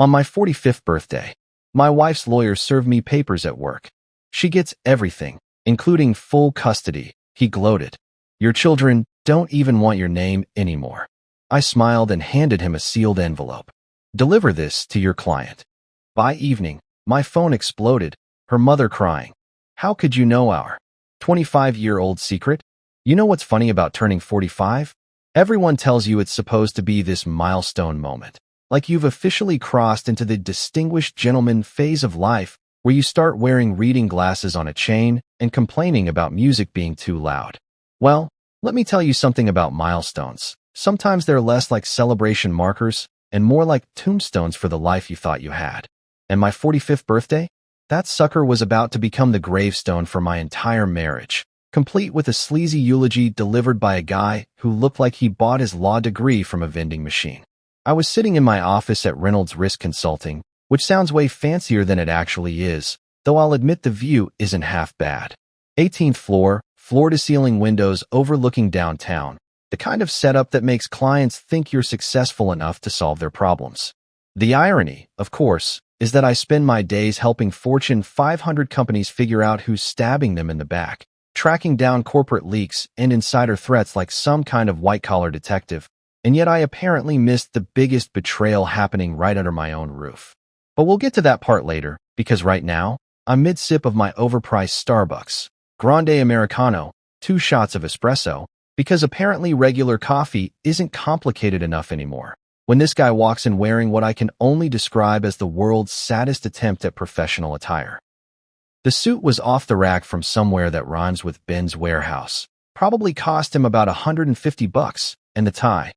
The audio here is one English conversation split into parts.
On my 45th birthday, my wife's lawyer served me papers at work. She gets everything, including full custody, he gloated. Your children don't even want your name anymore. I smiled and handed him a sealed envelope. Deliver this to your client. By evening, my phone exploded, her mother crying. How could you know our 25-year-old secret? You know what's funny about turning 45? Everyone tells you it's supposed to be this milestone moment. Like you've officially crossed into the distinguished gentleman phase of life where you start wearing reading glasses on a chain and complaining about music being too loud. Well, let me tell you something about milestones. Sometimes they're less like celebration markers and more like tombstones for the life you thought you had. And my 45th birthday? That sucker was about to become the gravestone for my entire marriage, complete with a sleazy eulogy delivered by a guy who looked like he bought his law degree from a vending machine. I was sitting in my office at Reynolds Risk Consulting, which sounds way fancier than it actually is, though I'll admit the view isn't half bad. 18th floor, floor-to-ceiling windows overlooking downtown, the kind of setup that makes clients think you're successful enough to solve their problems. The irony, of course, is that I spend my days helping Fortune 500 companies figure out who's stabbing them in the back, tracking down corporate leaks and insider threats like some kind of white-collar detective, and yet I apparently missed the biggest betrayal happening right under my own roof. But we'll get to that part later, because right now, I'm mid-sip of my overpriced Starbucks, Grande Americano, 2 shots of espresso, because apparently regular coffee isn't complicated enough anymore, when this guy walks in wearing what I can only describe as the world's saddest attempt at professional attire. The suit was off the rack from somewhere that rhymes with Ben's Warehouse. Probably cost him about $150, and the tie.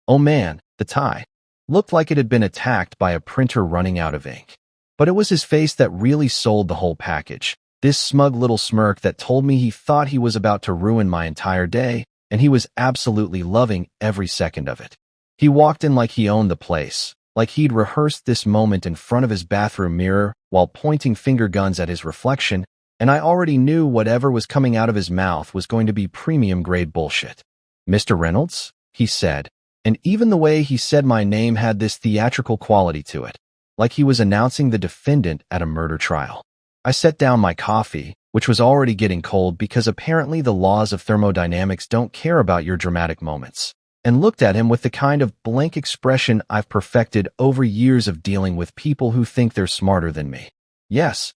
Oh man, the tie. Looked like it had been attacked by a printer running out of ink. But it was his face that really sold the whole package. This smug little smirk that told me he thought he was about to ruin my entire day, and he was absolutely loving every second of it. He walked in like he owned the place, like he'd rehearsed this moment in front of his bathroom mirror while pointing finger guns at his reflection, and I already knew whatever was coming out of his mouth was going to be premium-grade bullshit. Mr. Reynolds? He said, and even the way he said my name had this theatrical quality to it, like he was announcing the defendant at a murder trial. I set down my coffee, which was already getting cold because apparently the laws of thermodynamics don't care about your dramatic moments, and looked at him with the kind of blank expression I've perfected over years of dealing with people who think they're smarter than me. Yes.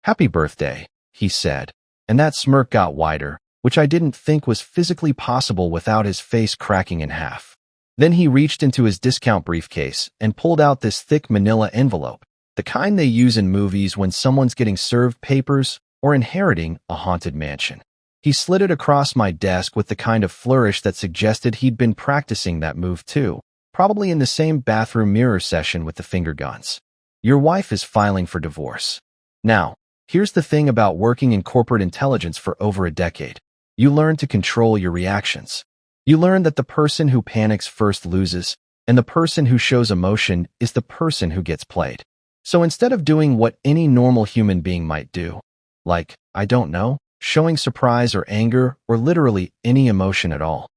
Happy birthday, he said, and that smirk got wider, which I didn't think was physically possible without his face cracking in half. Then he reached into his discount briefcase and pulled out this thick manila envelope, the kind they use in movies when someone's getting served papers or inheriting a haunted mansion. He slid it across my desk with the kind of flourish that suggested he'd been practicing that move too, probably in the same bathroom mirror session with the finger guns. Your wife is filing for divorce. Now, here's the thing about working in corporate intelligence for over a decade. You learn to control your reactions. You learn that the person who panics first loses, and the person who shows emotion is the person who gets played. So instead of doing what any normal human being might do, like, I don't know, showing surprise or anger or literally any emotion at all,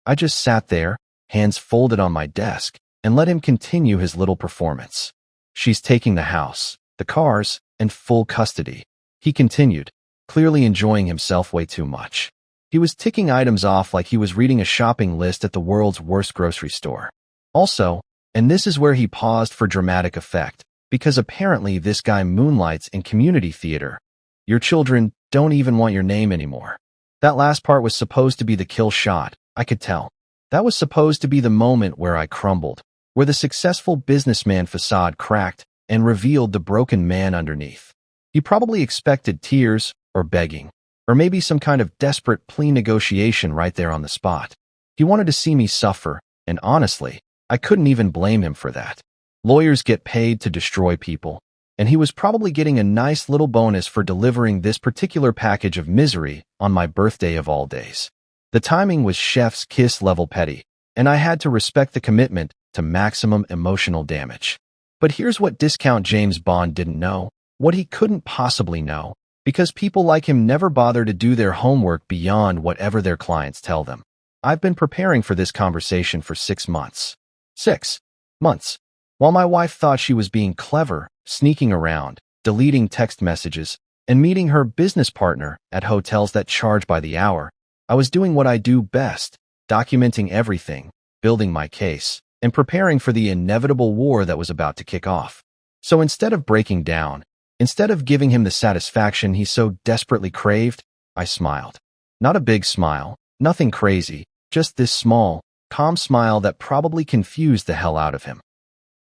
I just sat there, hands folded on my desk, and let him continue his little performance. She's taking the house, the cars, and full custody, he continued, clearly enjoying himself way too much. He was ticking items off like he was reading a shopping list at the world's worst grocery store. Also, and this is where he paused for dramatic effect, because apparently this guy moonlights in community theater. Your children don't even want your name anymore. That last part was supposed to be the kill shot, I could tell. That was supposed to be the moment where I crumbled, where the successful businessman facade cracked and revealed the broken man underneath. He probably expected tears or begging, or maybe some kind of desperate plea negotiation right there on the spot. He wanted to see me suffer, and honestly, I couldn't even blame him for that. Lawyers get paid to destroy people, and he was probably getting a nice little bonus for delivering this particular package of misery on my birthday of all days. The timing was chef's kiss level petty, and I had to respect the commitment to maximum emotional damage. But here's what discount James Bond didn't know, what he couldn't possibly know, because people like him never bother to do their homework beyond whatever their clients tell them. I've been preparing for this conversation for 6 months. 6 months. While my wife thought she was being clever, sneaking around, deleting text messages, and meeting her business partner at hotels that charge by the hour, I was doing what I do best, documenting everything, building my case, and preparing for the inevitable war that was about to kick off. So instead of breaking down, instead of giving him the satisfaction he so desperately craved, I smiled. Not a big smile, nothing crazy, just this small, calm smile that probably confused the hell out of him.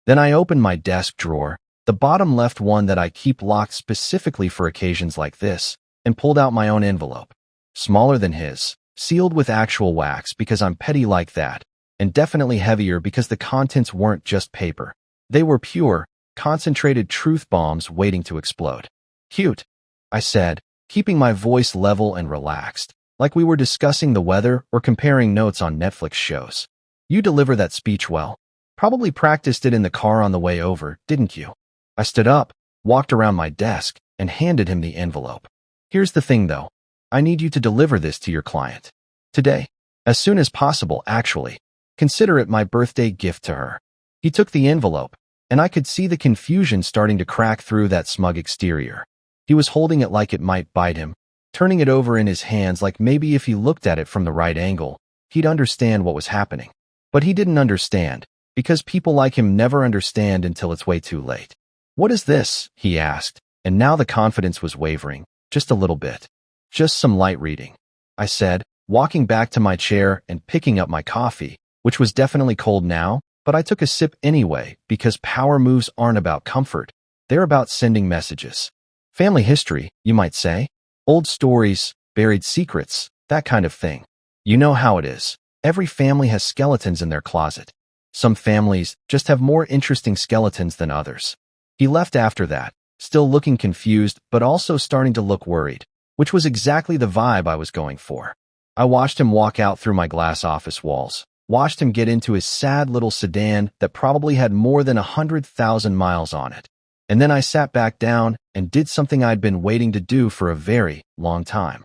Then I opened my desk drawer, the bottom left one that I keep locked specifically for occasions like this, and pulled out my own envelope. Smaller than his, sealed with actual wax because I'm petty like that, and definitely heavier because the contents weren't just paper. They were pure, concentrated truth bombs waiting to explode. Cute, I said, keeping my voice level and relaxed, like we were discussing the weather or comparing notes on Netflix shows. You deliver that speech well. Probably practiced it in the car on the way over, didn't you? I stood up, walked around my desk, and handed him the envelope. Here's the thing, though. I need you to deliver this to your client. Today. As soon as possible, actually. Consider it my birthday gift to her. He took the envelope, and I could see the confusion starting to crack through that smug exterior. He was holding it like it might bite him, turning it over in his hands like maybe if he looked at it from the right angle, he'd understand what was happening. But he didn't understand, because people like him never understand until it's way too late. What is this? He asked, and now the confidence was wavering, just a little bit. Just some light reading, I said, walking back to my chair and picking up my coffee, which was definitely cold now, but I took a sip anyway because power moves aren't about comfort. They're about sending messages. Family history, you might say. Old stories, buried secrets, that kind of thing. You know how it is. Every family has skeletons in their closet. Some families just have more interesting skeletons than others. He left after that, still looking confused but also starting to look worried, which was exactly the vibe I was going for. I watched him walk out through my glass office walls, watched him get into his sad little sedan that probably had more than 100,000 miles on it. And then I sat back down and did something I'd been waiting to do for a very long time.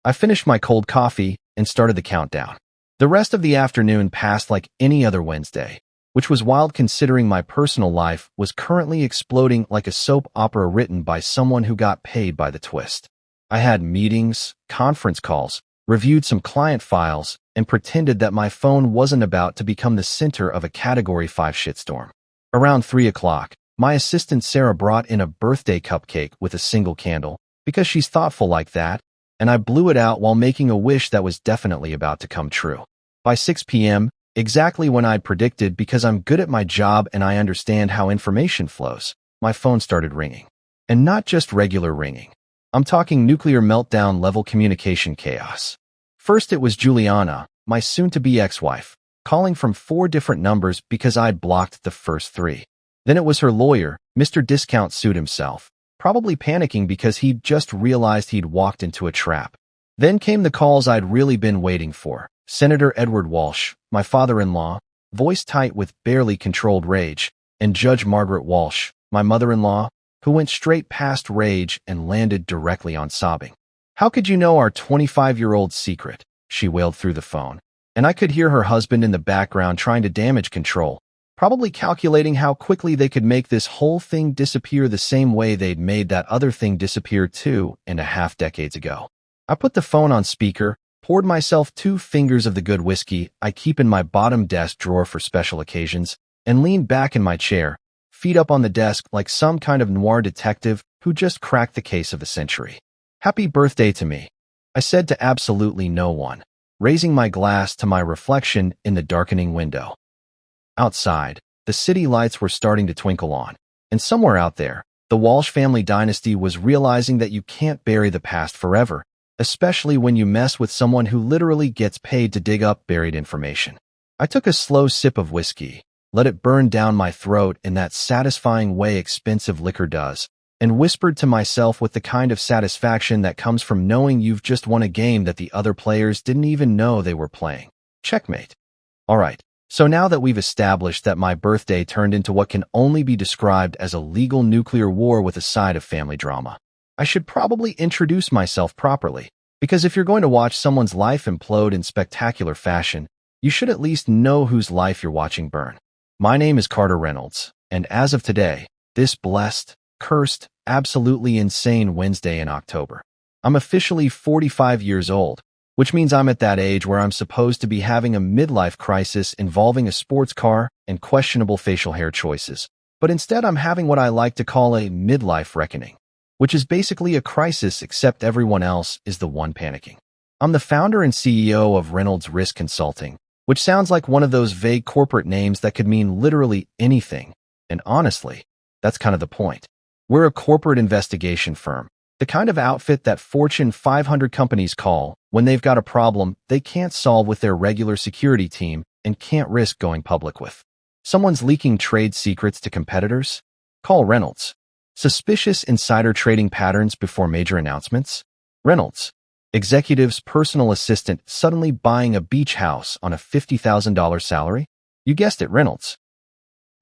I finished my cold coffee and started the countdown. The rest of the afternoon passed like any other Wednesday, which was wild considering my personal life was currently exploding like a soap opera written by someone who got paid by the twist. I had meetings, conference calls, reviewed some client files, and pretended that my phone wasn't about to become the center of a Category 5 shitstorm. Around 3 o'clock, my assistant Sarah brought in a birthday cupcake with a single candle, because she's thoughtful like that, and I blew it out while making a wish that was definitely about to come true. By 6 p.m., exactly when I'd predicted because I'm good at my job and I understand how information flows, my phone started ringing. And not just regular ringing. I'm talking nuclear meltdown level communication chaos. First it was Juliana, my soon-to-be ex-wife, calling from 4 different numbers because I'd blocked the first 3. Then it was her lawyer, Mr. Discount sued himself, probably panicking because he'd just realized he'd walked into a trap. Then came the calls I'd really been waiting for. Senator Edward Walsh, my father-in-law, voice tight with barely controlled rage, and Judge Margaret Walsh, my mother-in-law, who went straight past rage and landed directly on sobbing. How could you know our 25-year-old secret? She wailed through the phone. And I could hear her husband in the background trying to damage control, probably calculating how quickly they could make this whole thing disappear the same way they'd made that other thing disappear 2.5 decades ago. I put the phone on speaker, poured myself 2 fingers of the good whiskey I keep in my bottom desk drawer for special occasions, and leaned back in my chair, feet up on the desk like some kind of noir detective who just cracked the case of the century. Happy birthday to me, I said to absolutely no one, raising my glass to my reflection in the darkening window. Outside, the city lights were starting to twinkle on, and somewhere out there, the Walsh family dynasty was realizing that you can't bury the past forever, especially when you mess with someone who literally gets paid to dig up buried information. I took a slow sip of whiskey, let it burn down my throat in that satisfying way expensive liquor does, and whispered to myself with the kind of satisfaction that comes from knowing you've just won a game that the other players didn't even know they were playing. Checkmate. All right, so now that we've established that my birthday turned into what can only be described as a legal nuclear war with a side of family drama, I should probably introduce myself properly, because if you're going to watch someone's life implode in spectacular fashion, you should at least know whose life you're watching burn. My name is Carter Reynolds, and as of today, this blessed, cursed, absolutely insane Wednesday in October, I'm officially 45 years old, which means I'm at that age where I'm supposed to be having a midlife crisis involving a sports car and questionable facial hair choices. But instead, I'm having what I like to call a midlife reckoning, which is basically a crisis except everyone else is the one panicking. I'm the founder and CEO of Reynolds Risk Consulting, which sounds like one of those vague corporate names that could mean literally anything. And honestly, that's kind of the point. We're a corporate investigation firm, the kind of outfit that Fortune 500 companies call when they've got a problem they can't solve with their regular security team and can't risk going public with. Someone's leaking trade secrets to competitors? Call Reynolds. Suspicious insider trading patterns before major announcements? Reynolds. Executive's personal assistant suddenly buying a beach house on a $50,000 salary? You guessed it, Reynolds.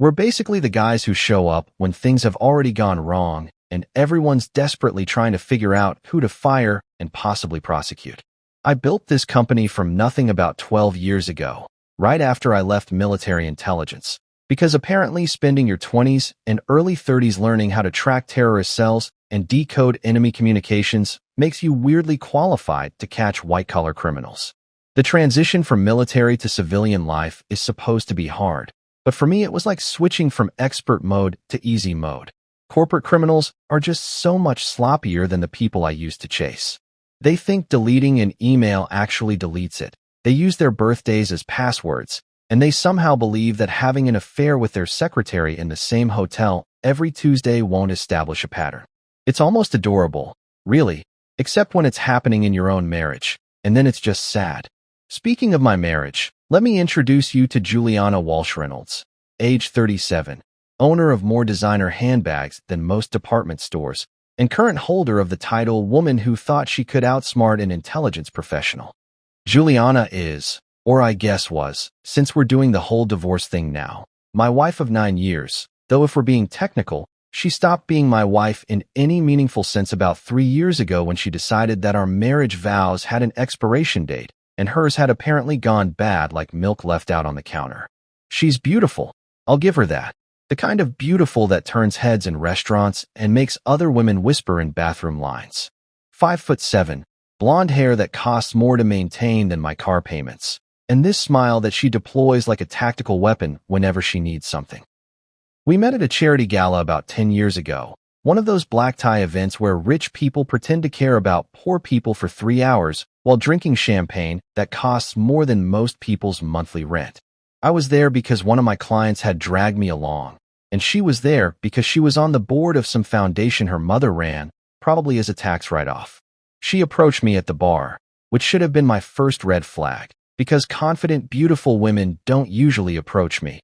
We're basically the guys who show up when things have already gone wrong and everyone's desperately trying to figure out who to fire and possibly prosecute. I built this company from nothing about 12 years ago, right after I left military intelligence, because apparently spending your 20s and early 30s learning how to track terrorist cells and decode enemy communications makes you weirdly qualified to catch white-collar criminals. The transition from military to civilian life is supposed to be hard, but for me it was like switching from expert mode to easy mode. Corporate criminals are just so much sloppier than the people I used to chase. They think deleting an email actually deletes it. They use their birthdays as passwords, and they somehow believe that having an affair with their secretary in the same hotel every Tuesday won't establish a pattern. It's almost adorable, really, except when it's happening in your own marriage, and then it's just sad. Speaking of my marriage, let me introduce you to Juliana Walsh Reynolds, age 37, owner of more designer handbags than most department stores, and current holder of the title Woman Who Thought She Could Outsmart an Intelligence Professional. Juliana is, or I guess was, since we're doing the whole divorce thing now, my wife of 9 years, though if we're being technical, she stopped being my wife in any meaningful sense about 3 years ago when she decided that our marriage vows had an expiration date, and hers had apparently gone bad like milk left out on the counter. She's beautiful, I'll give her that. The kind of beautiful that turns heads in restaurants and makes other women whisper in bathroom lines. 5'7", blonde hair that costs more to maintain than my car payments, and this smile that she deploys like a tactical weapon whenever she needs something. We met at a charity gala about 10 years ago, one of those black tie events where rich people pretend to care about poor people for 3 hours while drinking champagne that costs more than most people's monthly rent. I was there because one of my clients had dragged me along, and she was there because she was on the board of some foundation her mother ran, probably as a tax write-off. She approached me at the bar, which should have been my first red flag, because confident, beautiful women don't usually approach me.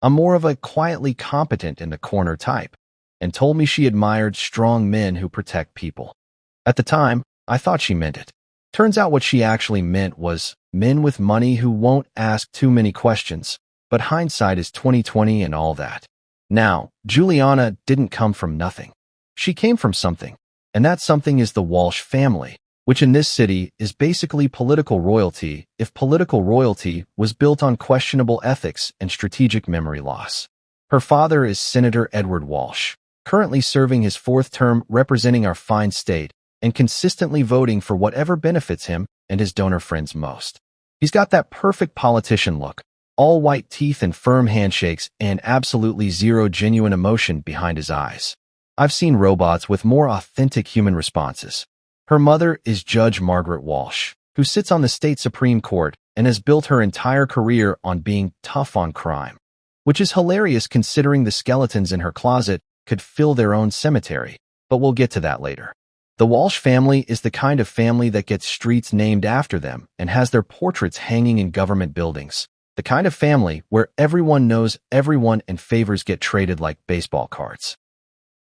I'm more of a quietly competent in the corner type, and told me she admired strong men who protect people. At the time, I thought she meant it. Turns out what she actually meant was men with money who won't ask too many questions, but hindsight is 20/20 and all that. Now, Juliana didn't come from nothing. She came from something, and that something is the Walsh family, which in this city is basically political royalty if political royalty was built on questionable ethics and strategic memory loss. Her father is Senator Edward Walsh, currently serving his 4th term representing our fine state and consistently voting for whatever benefits him and his donor friends most. He's got that perfect politician look, all white teeth and firm handshakes and absolutely zero genuine emotion behind his eyes. I've seen robots with more authentic human responses. Her mother is Judge Margaret Walsh, who sits on the state Supreme Court and has built her entire career on being tough on crime, which is hilarious considering the skeletons in her closet could fill their own cemetery, but we'll get to that later. The Walsh family is the kind of family that gets streets named after them and has their portraits hanging in government buildings. The kind of family where everyone knows everyone and favors get traded like baseball cards.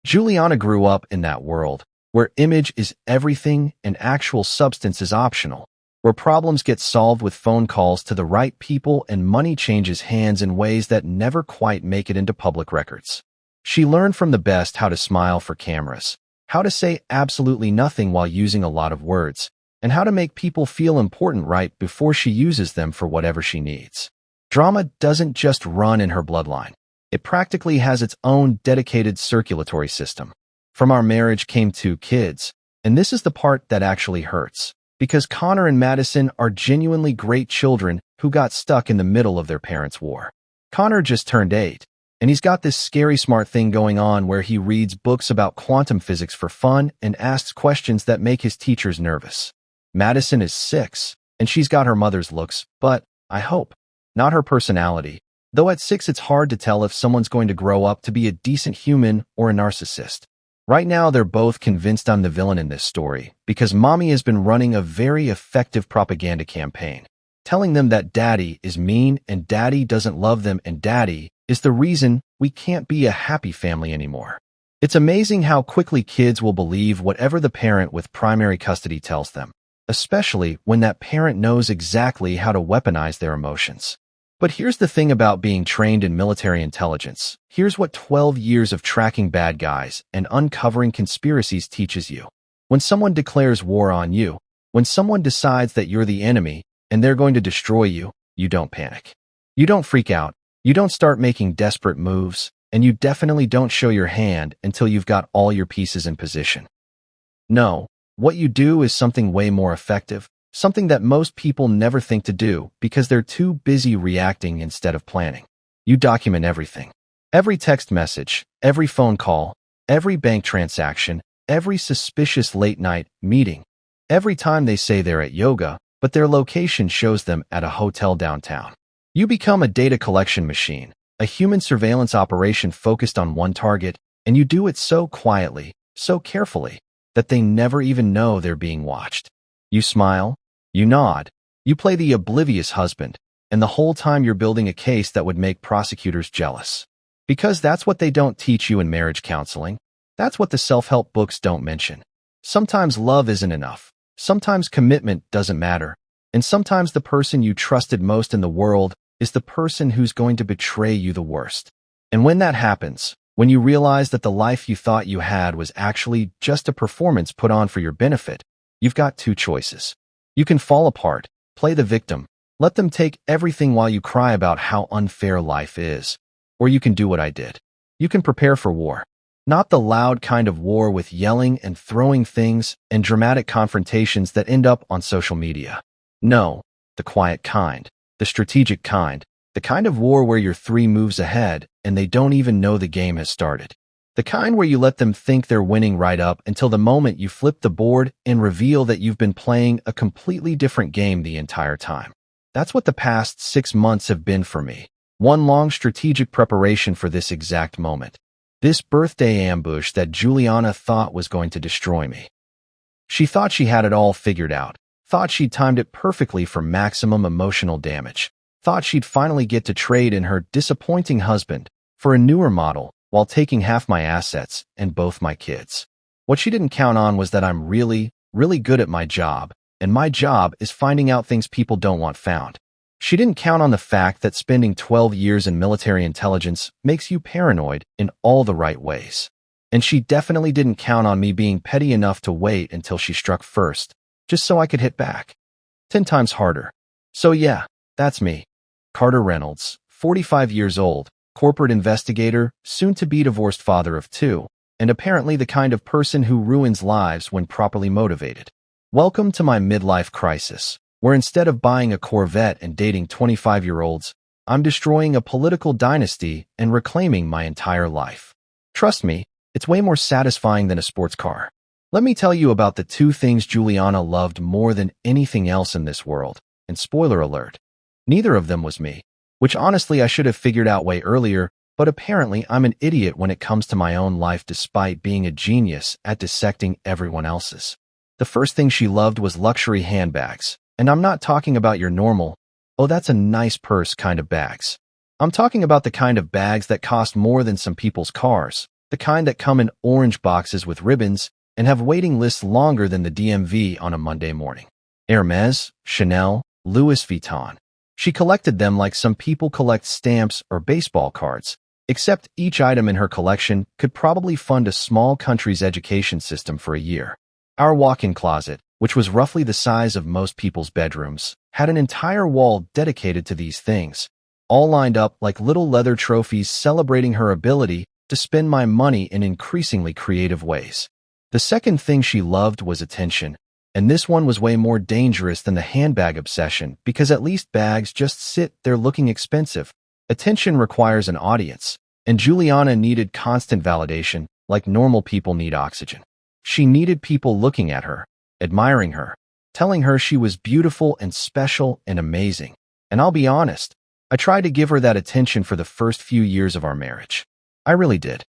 Juliana grew up in that world, where image is everything and actual substance is optional, where problems get solved with phone calls to the right people and money changes hands in ways that never quite make it into public records. She learned from the best how to smile for cameras, how to say absolutely nothing while using a lot of words, and how to make people feel important right before she uses them for whatever she needs. Drama doesn't just run in her bloodline. It practically has its own dedicated circulatory system. From our marriage came 2 kids, and this is the part that actually hurts. Because Connor and Madison are genuinely great children who got stuck in the middle of their parents' war. Connor just turned 8, and he's got this scary smart thing going on where he reads books about quantum physics for fun and asks questions that make his teachers nervous. Madison is 6, and she's got her mother's looks, but, I hope, not her personality. Though at 6 it's hard to tell if someone's going to grow up to be a decent human or a narcissist. Right now they're both convinced I'm the villain in this story because mommy has been running a very effective propaganda campaign, telling them that daddy is mean and daddy doesn't love them and daddy is the reason we can't be a happy family anymore. It's amazing how quickly kids will believe whatever the parent with primary custody tells them, especially when that parent knows exactly how to weaponize their emotions. But here's the thing about being trained in military intelligence. Here's what 12 years of tracking bad guys and uncovering conspiracies teaches you. When someone declares war on you, when someone decides that you're the enemy and they're going to destroy you, you don't panic. You don't freak out. You don't start making desperate moves, and you definitely don't show your hand until you've got all your pieces in position. No, what you do is something way more effective. Something that most people never think to do because they're too busy reacting instead of planning. You document everything. Every text message, every phone call, every bank transaction, every suspicious late-night meeting. Every time they say they're at yoga, but their location shows them at a hotel downtown. You become a data collection machine, a human surveillance operation focused on one target, and you do it so quietly, so carefully, that they never even know they're being watched. You smile. You nod. You play the oblivious husband, and the whole time you're building a case that would make prosecutors jealous. Because that's what they don't teach you in marriage counseling. That's what the self-help books don't mention. Sometimes love isn't enough. Sometimes commitment doesn't matter. And sometimes the person you trusted most in the world is the person who's going to betray you the worst. And when that happens, when you realize that the life you thought you had was actually just a performance put on for your benefit, you've got 2 choices. You can fall apart, play the victim, let them take everything while you cry about how unfair life is. Or you can do what I did. You can prepare for war. Not the loud kind of war with yelling and throwing things and dramatic confrontations that end up on social media. No, the quiet kind, the strategic kind, the kind of war where you're 3 moves ahead and they don't even know the game has started. The kind where you let them think they're winning right up until the moment you flip the board and reveal that you've been playing a completely different game the entire time. That's what the past 6 months have been for me. One long strategic preparation for this exact moment. This birthday ambush that Juliana thought was going to destroy me. She thought she had it all figured out. Thought she'd timed it perfectly for maximum emotional damage. Thought she'd finally get to trade in her disappointing husband for a newer model, while taking half my assets and both my kids. What she didn't count on was that I'm really, really good at my job, and my job is finding out things people don't want found. She didn't count on the fact that spending 12 years in military intelligence makes you paranoid in all the right ways. And she definitely didn't count on me being petty enough to wait until she struck first, just so I could hit back. 10 times harder. So yeah, that's me. Carter Reynolds, 45 years old, corporate investigator, soon-to-be divorced father of 2, and apparently the kind of person who ruins lives when properly motivated. Welcome to my midlife crisis, where instead of buying a Corvette and dating 25-year-olds, I'm destroying a political dynasty and reclaiming my entire life. Trust me, it's way more satisfying than a sports car. Let me tell you about the 2 things Juliana loved more than anything else in this world, and spoiler alert, neither of them was me. Which honestly I should have figured out way earlier, but apparently I'm an idiot when it comes to my own life despite being a genius at dissecting everyone else's. The first thing she loved was luxury handbags, and I'm not talking about your normal, oh that's a nice purse kind of bags. I'm talking about the kind of bags that cost more than some people's cars, the kind that come in orange boxes with ribbons and have waiting lists longer than the DMV on a Monday morning. Hermes, Chanel, Louis Vuitton. She collected them like some people collect stamps or baseball cards, except each item in her collection could probably fund a small country's education system for a year. Our walk-in closet, which was roughly the size of most people's bedrooms, had an entire wall dedicated to these things. all lined up like little leather trophies celebrating her ability to spend my money in increasingly creative ways. The second thing she loved was attention, and this one was way more dangerous than the handbag obsession because at least bags just sit there looking expensive. Attention requires an audience, and Juliana needed constant validation like normal people need oxygen. She needed people looking at her, admiring her, telling her she was beautiful and special and amazing. And I'll be honest, I tried to give her that attention for the first few years of our marriage. I really did.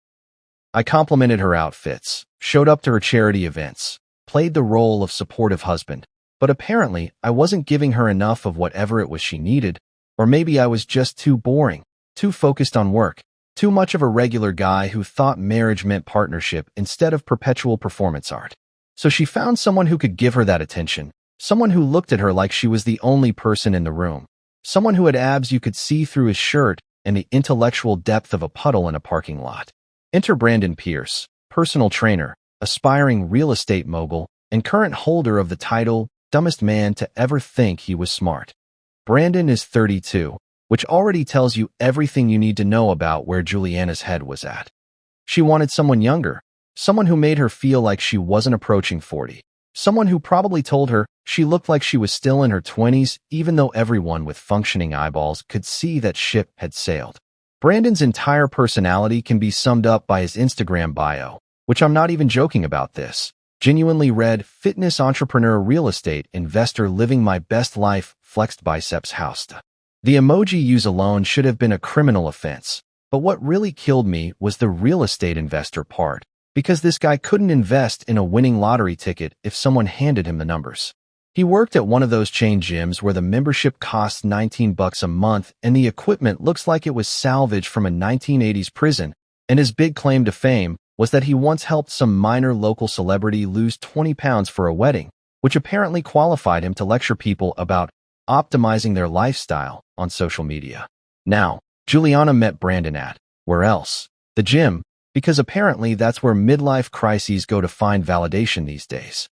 I complimented her outfits, showed up to her charity events, played the role of supportive husband, but apparently I wasn't giving her enough of whatever it was she needed, or maybe I was just too boring, too focused on work, too much of a regular guy who thought marriage meant partnership instead of perpetual performance art. So she found someone who could give her that attention, someone who looked at her like she was the only person in the room, someone who had abs you could see through his shirt and the intellectual depth of a puddle in a parking lot. Enter Brandon Pierce, personal trainer, aspiring real estate mogul, and current holder of the title, Dumbest Man to Ever Think He Was Smart. Brandon is 32, which already tells you everything you need to know about where Juliana's head was at. She wanted someone younger, someone who made her feel like she wasn't approaching 40, someone who probably told her she looked like she was still in her 20s, even though everyone with functioning eyeballs could see that ship had sailed. Brandon's entire personality can be summed up by his Instagram bio, which I'm not even joking about this. Genuinely read, fitness entrepreneur, real estate investor, living my best life, flexed biceps house. The emoji use alone should have been a criminal offense, but what really killed me was the real estate investor part, because this guy couldn't invest in a winning lottery ticket if someone handed him the numbers. He worked at one of those chain gyms where the membership costs $19 a month and the equipment looks like it was salvaged from a 1980s prison, and his big claim to fame was that he once helped some minor local celebrity lose 20 pounds for a wedding, which apparently qualified him to lecture people about optimizing their lifestyle on social media. Now, Juliana met Brandon at, where else? The gym, because apparently that's where midlife crises go to find validation these days.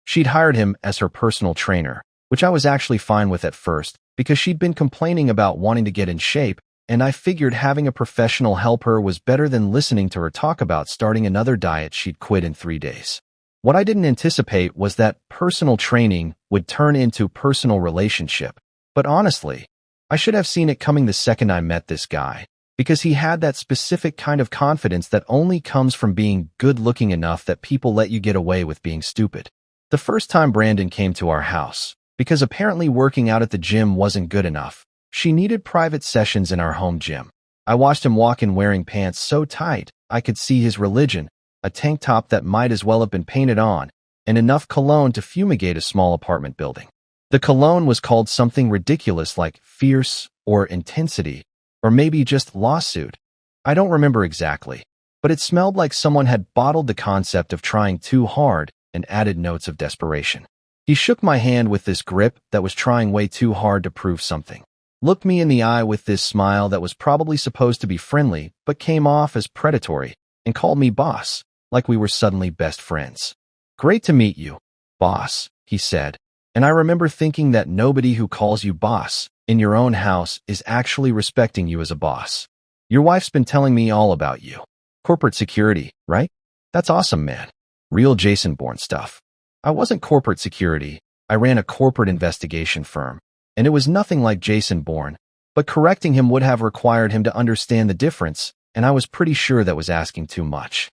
She'd hired him as her personal trainer, which I was actually fine with at first because she'd been complaining about wanting to get in shape, and I figured having a professional help her was better than listening to her talk about starting another diet she'd quit in 3 days. What I didn't anticipate was that personal training would turn into personal relationship, but honestly, I should have seen it coming the second I met this guy, because he had that specific kind of confidence that only comes from being good-looking enough that people let you get away with being stupid. The first time Brandon came to our house, because apparently working out at the gym wasn't good enough, she needed private sessions in our home gym. I watched him walk in wearing pants so tight I could see his religion, a tank top that might as well have been painted on, and enough cologne to fumigate a small apartment building. The cologne was called something ridiculous like fierce or intensity, or maybe just lawsuit. I don't remember exactly, but it smelled like someone had bottled the concept of trying too hard and added notes of desperation. He shook my hand with this grip that was trying way too hard to prove something, looked me in the eye with this smile that was probably supposed to be friendly but came off as predatory, and called me boss, like we were suddenly best friends. "Great to meet you, boss," he said, and I remember thinking that nobody who calls you boss in your own house is actually respecting you as a boss. "Your wife's been telling me all about you. Corporate security, right? That's awesome, man. Real Jason Bourne stuff." I wasn't corporate security. I ran a corporate investigation firm, and it was nothing like Jason Bourne, but correcting him would have required him to understand the difference, and I was pretty sure that was asking too much.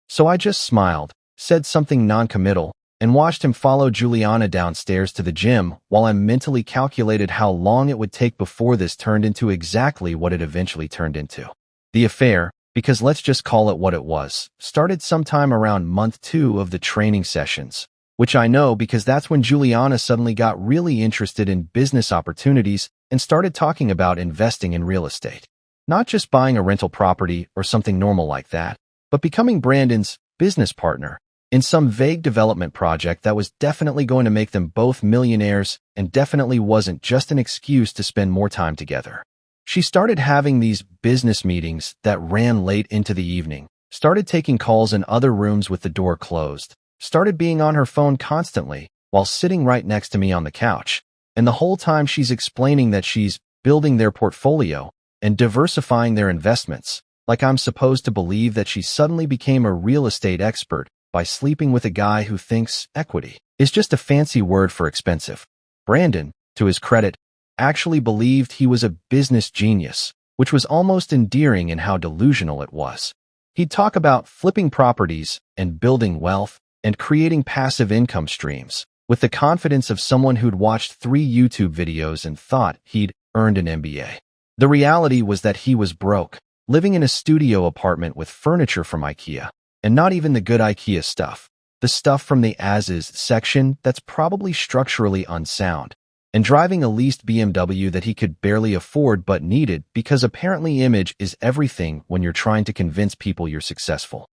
So I just smiled, said something non-committal, and watched him follow Juliana downstairs to the gym while I mentally calculated how long it would take before this turned into exactly what it eventually turned into. The affair, because let's just call it what it was, started sometime around month 2 of the training sessions, which I know because that's when Juliana suddenly got really interested in business opportunities and started talking about investing in real estate. Not just buying a rental property or something normal like that, but becoming Brandon's business partner in some vague development project that was definitely going to make them both millionaires and definitely wasn't just an excuse to spend more time together. She started having these business meetings that ran late into the evening, started taking calls in other rooms with the door closed, started being on her phone constantly while sitting right next to me on the couch, and the whole time she's explaining that she's building their portfolio, and diversifying their investments, like I'm supposed to believe that she suddenly became a real estate expert by sleeping with a guy who thinks equity is just a fancy word for expensive. Brandon, to his credit, actually believed he was a business genius, which was almost endearing in how delusional it was. He'd talk about flipping properties and building wealth and creating passive income streams with the confidence of someone who'd watched 3 YouTube videos and thought he'd earned an MBA. The reality was that he was broke, living in a studio apartment with furniture from IKEA, and not even the good IKEA stuff, the stuff from the as-is section that's probably structurally unsound, and driving a leased BMW that he could barely afford but needed because apparently image is everything when you're trying to convince people you're successful.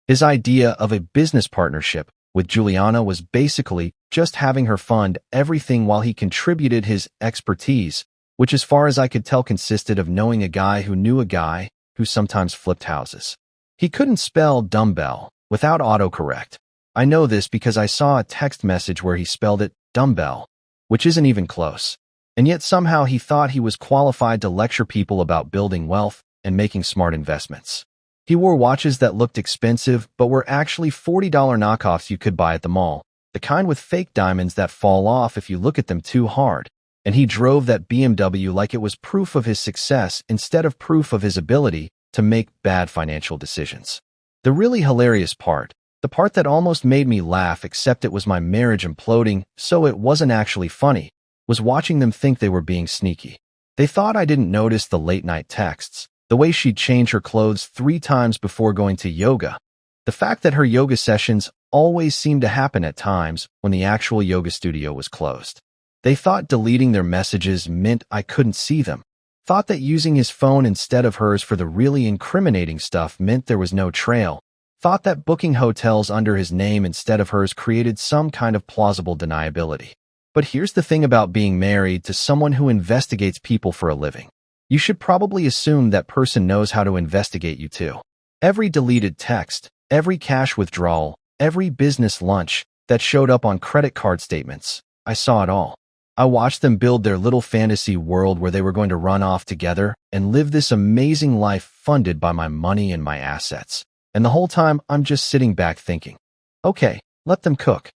His idea of a business partnership with Juliana was basically just having her fund everything while he contributed his expertise, which as far as I could tell consisted of knowing a guy who knew a guy who sometimes flipped houses. He couldn't spell dumbbell without autocorrect. I know this because I saw a text message where he spelled it dumbbell, which isn't even close. And yet somehow he thought he was qualified to lecture people about building wealth and making smart investments. He wore watches that looked expensive but were actually $40 knockoffs you could buy at the mall, the kind with fake diamonds that fall off if you look at them too hard. And he drove that BMW like it was proof of his success instead of proof of his ability to make bad financial decisions. The really hilarious part, the part that almost made me laugh except it was my marriage imploding, so it wasn't actually funny, was watching them think they were being sneaky. They thought I didn't notice the late-night texts, the way she'd change her clothes 3 times before going to yoga, the fact that her yoga sessions always seemed to happen at times when the actual yoga studio was closed. They thought deleting their messages meant I couldn't see them, thought that using his phone instead of hers for the really incriminating stuff meant there was no trail, thought that booking hotels under his name instead of hers created some kind of plausible deniability. But here's the thing about being married to someone who investigates people for a living. You should probably assume that person knows how to investigate you too. Every deleted text, every cash withdrawal, every business lunch that showed up on credit card statements, I saw it all. I watched them build their little fantasy world where they were going to run off together and live this amazing life funded by my money and my assets. And the whole time, I'm just sitting back thinking, okay, let them cook.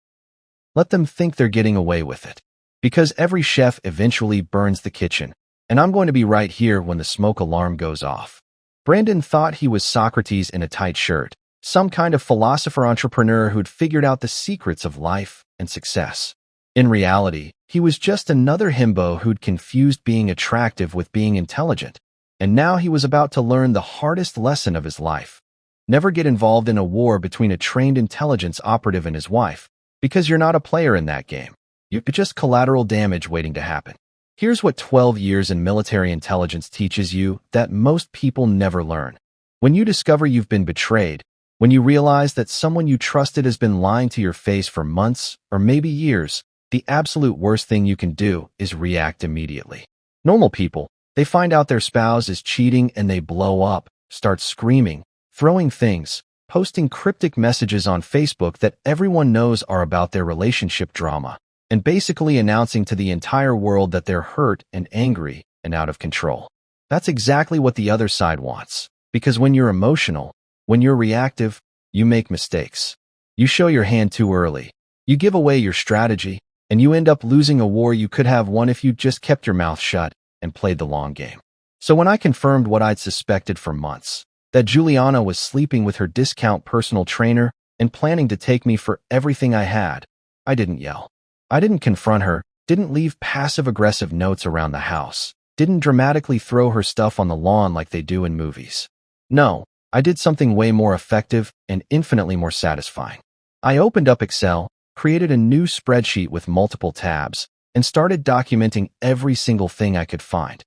Let them think they're getting away with it. Because every chef eventually burns the kitchen, and I'm going to be right here when the smoke alarm goes off. Brandon thought he was Socrates in a tight shirt, some kind of philosopher entrepreneur who'd figured out the secrets of life and success. In reality, he was just another himbo who'd confused being attractive with being intelligent, and now he was about to learn the hardest lesson of his life. Never get involved in a war between a trained intelligence operative and his wife, because you're not a player in that game. You're just collateral damage waiting to happen. Here's what 12 years in military intelligence teaches you that most people never learn. When you discover you've been betrayed, when you realize that someone you trusted has been lying to your face for months or maybe years, the absolute worst thing you can do is react immediately. Normal people, they find out their spouse is cheating and they blow up, start screaming, throwing things, posting cryptic messages on Facebook that everyone knows are about their relationship drama, and basically announcing to the entire world that they're hurt and angry and out of control. That's exactly what the other side wants, because when you're emotional, when you're reactive, you make mistakes. You show your hand too early. You give away your strategy, and you end up losing a war you could have won if you just kept your mouth shut and played the long game. So when I confirmed what I'd suspected for months, that Juliana was sleeping with her discount personal trainer and planning to take me for everything I had, I didn't yell. I didn't confront her, didn't leave passive-aggressive notes around the house, didn't dramatically throw her stuff on the lawn like they do in movies. No, I did something way more effective and infinitely more satisfying. I opened up Excel, created a new spreadsheet with multiple tabs, and started documenting every single thing I could find.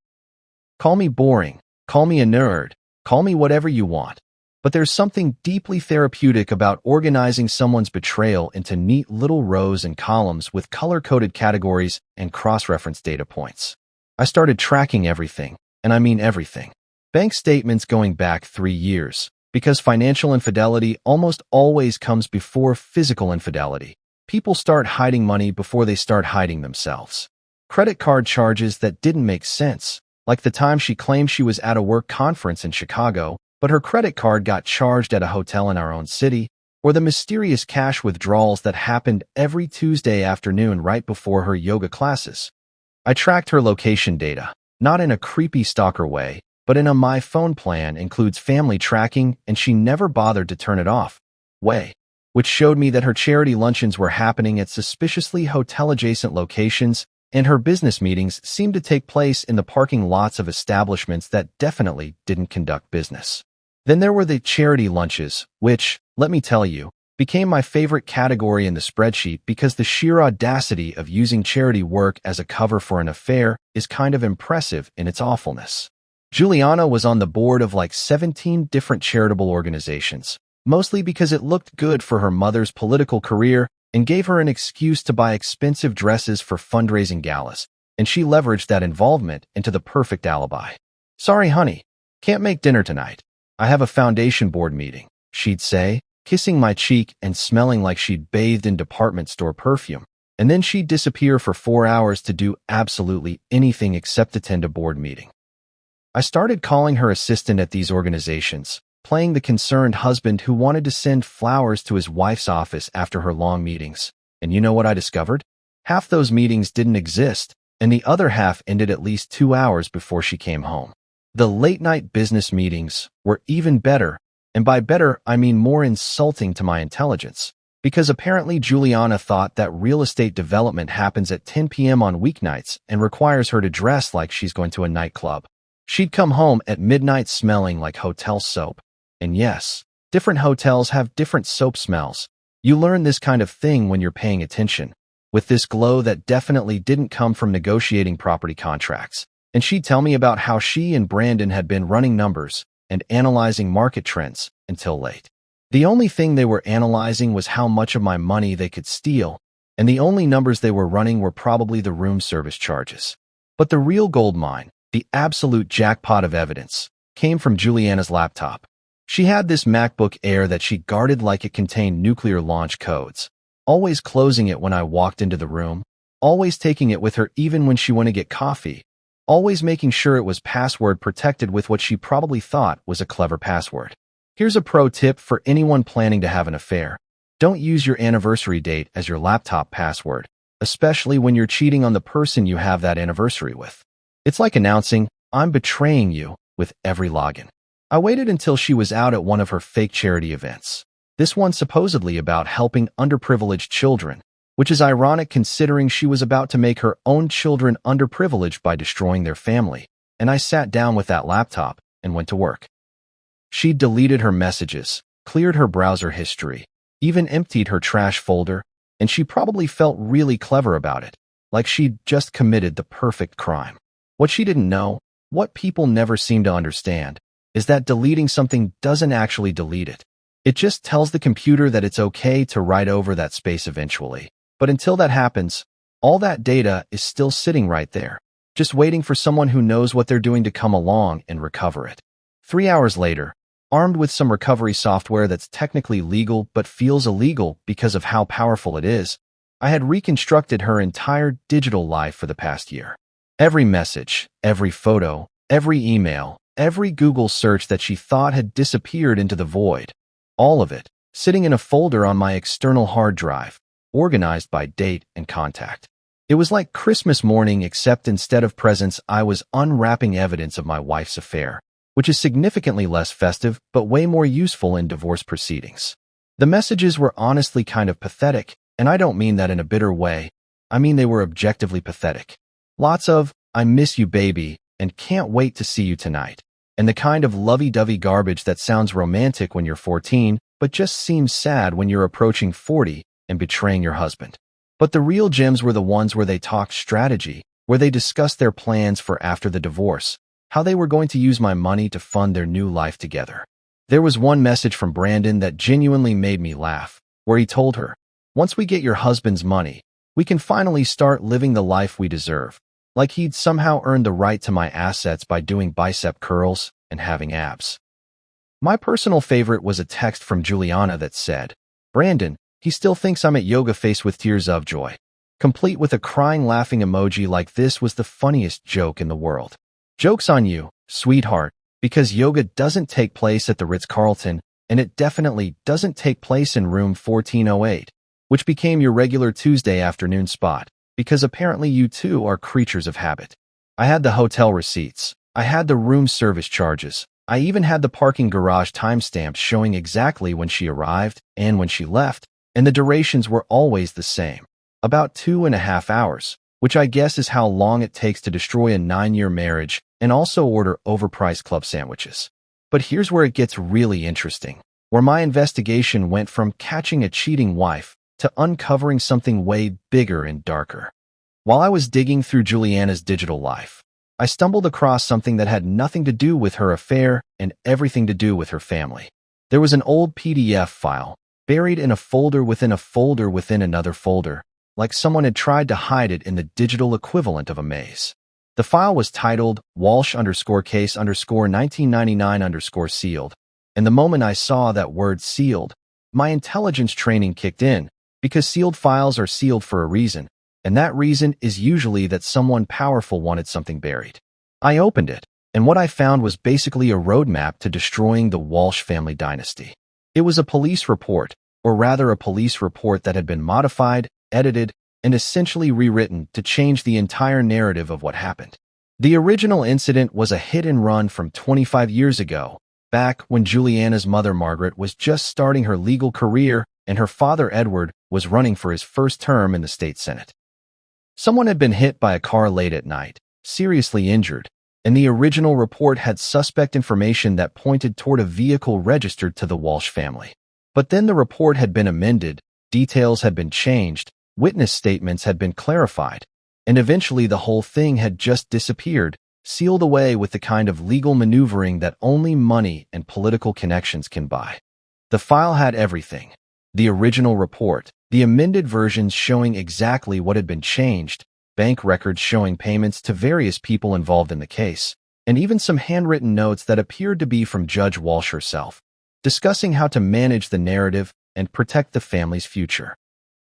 Call me boring, call me a nerd, call me whatever you want, but there's something deeply therapeutic about organizing someone's betrayal into neat little rows and columns with color-coded categories and cross-reference data points. I started tracking everything, and I mean everything. Bank statements going back 3 years, because financial infidelity almost always comes before physical infidelity. People start hiding money before they start hiding themselves. Credit card charges that didn't make sense, like the time she claimed she was at a work conference in Chicago, but her credit card got charged at a hotel in our own city, or the mysterious cash withdrawals that happened every Tuesday afternoon right before her yoga classes. I tracked her location data, not in a creepy stalker way, but in a My Phone plan includes family tracking, and she never bothered to turn it off way, which showed me that her charity luncheons were happening at suspiciously hotel-adjacent locations, and her business meetings seemed to take place in the parking lots of establishments that definitely didn't conduct business. Then there were the charity lunches, which, let me tell you, became my favorite category in the spreadsheet because the sheer audacity of using charity work as a cover for an affair is kind of impressive in its awfulness. Juliana was on the board of like 17 different charitable organizations, mostly because it looked good for her mother's political career and gave her an excuse to buy expensive dresses for fundraising galas, and she leveraged that involvement into the perfect alibi. "Sorry, honey, can't make dinner tonight. I have a foundation board meeting," she'd say, kissing my cheek and smelling like she'd bathed in department store perfume. And then she'd disappear for 4 hours to do absolutely anything except attend a board meeting. I started calling her assistant at these organizations, playing the concerned husband who wanted to send flowers to his wife's office after her long meetings. And you know what I discovered? Half those meetings didn't exist, and the other half ended at least 2 hours before she came home. The late-night business meetings were even better, and by better, I mean more insulting to my intelligence, because apparently Juliana thought that real estate development happens at 10 p.m. on weeknights and requires her to dress like she's going to a nightclub. She'd come home at midnight smelling like hotel soap. And yes, different hotels have different soap smells. You learn this kind of thing when you're paying attention, with this glow that definitely didn't come from negotiating property contracts. And she'd tell me about how she and Brandon had been running numbers and analyzing market trends until late. The only thing they were analyzing was how much of my money they could steal, and the only numbers they were running were probably the room service charges. But the real gold mine, the absolute jackpot of evidence, came from Juliana's laptop. She had this MacBook Air that she guarded like it contained nuclear launch codes, always closing it when I walked into the room, always taking it with her even when she went to get coffee, always making sure it was password protected with what she probably thought was a clever password. Here's a pro tip for anyone planning to have an affair. Don't use your anniversary date as your laptop password, especially when you're cheating on the person you have that anniversary with. It's like announcing, "I'm betraying you," with every login. I waited until she was out at one of her fake charity events. This one supposedly about helping underprivileged children, which is ironic considering she was about to make her own children underprivileged by destroying their family, and I sat down with that laptop and went to work. She deleted her messages, cleared her browser history, even emptied her trash folder, and she probably felt really clever about it, like she'd just committed the perfect crime. What she didn't know, what people never seem to understand, is that deleting something doesn't actually delete it. It just tells the computer that it's okay to write over that space eventually. But until that happens, all that data is still sitting right there, just waiting for someone who knows what they're doing to come along and recover it. 3 hours later, armed with some recovery software that's technically legal but feels illegal because of how powerful it is, I had reconstructed her entire digital life for the past year. Every message, every photo, every email, every Google search that she thought had disappeared into the void, all of it sitting in a folder on my external hard drive, organized by date and contact. It was like Christmas morning, except instead of presents, I was unwrapping evidence of my wife's affair, which is significantly less festive but way more useful in divorce proceedings. The messages were honestly kind of pathetic, and I don't mean that in a bitter way. I mean they were objectively pathetic. Lots of, "I miss you, baby," and "can't wait to see you tonight," and the kind of lovey-dovey garbage that sounds romantic when you're 14, but just seems sad when you're approaching 40 and betraying your husband. But the real gems were the ones where they talked strategy, where they discussed their plans for after the divorce, how they were going to use my money to fund their new life together. There was one message from Brandon that genuinely made me laugh, where he told her, "Once we get your husband's money, we can finally start living the life we deserve." Like he'd somehow earned the right to my assets by doing bicep curls and having abs. My personal favorite was a text from Juliana that said, "Brandon, he still thinks I'm at yoga face with tears of joy." complete with a crying laughing emoji like this was the funniest joke in the world. Joke's on you, sweetheart, because yoga doesn't take place at the Ritz-Carlton, and it definitely doesn't take place in room 1408, which became your regular Tuesday afternoon spot, because apparently you too are creatures of habit. I had the hotel receipts. I had the room service charges. I even had the parking garage timestamps showing exactly when she arrived and when she left, and the durations were always the same, about 2.5 hours, which I guess is how long it takes to destroy a 9-year marriage and also order overpriced club sandwiches. But here's where it gets really interesting, where my investigation went from catching a cheating wife to uncovering something way bigger and darker. While I was digging through Juliana's digital life, I stumbled across something that had nothing to do with her affair and everything to do with her family. There was an old PDF file, buried in a folder within another folder, like someone had tried to hide it in the digital equivalent of a maze. The file was titled Walsh_case_1999_sealed, and the moment I saw that word sealed, my intelligence training kicked in, because sealed files are sealed for a reason, and that reason is usually that someone powerful wanted something buried. I opened it, and what I found was basically a roadmap to destroying the Walsh family dynasty. It was a police report, or rather a police report that had been modified, edited, and essentially rewritten to change the entire narrative of what happened. The original incident was a hit and run from 25 years ago, back when Juliana's mother Margaret was just starting her legal career and her father Edward was running for his first term in the state Senate. Someone had been hit by a car late at night, seriously injured, and the original report had suspect information that pointed toward a vehicle registered to the Walsh family. But then the report had been amended, details had been changed, witness statements had been clarified, and eventually the whole thing had just disappeared, sealed away with the kind of legal maneuvering that only money and political connections can buy. The file had everything. The original report, the amended versions showing exactly what had been changed, bank records showing payments to various people involved in the case, and even some handwritten notes that appeared to be from Judge Walsh herself, discussing how to manage the narrative and protect the family's future.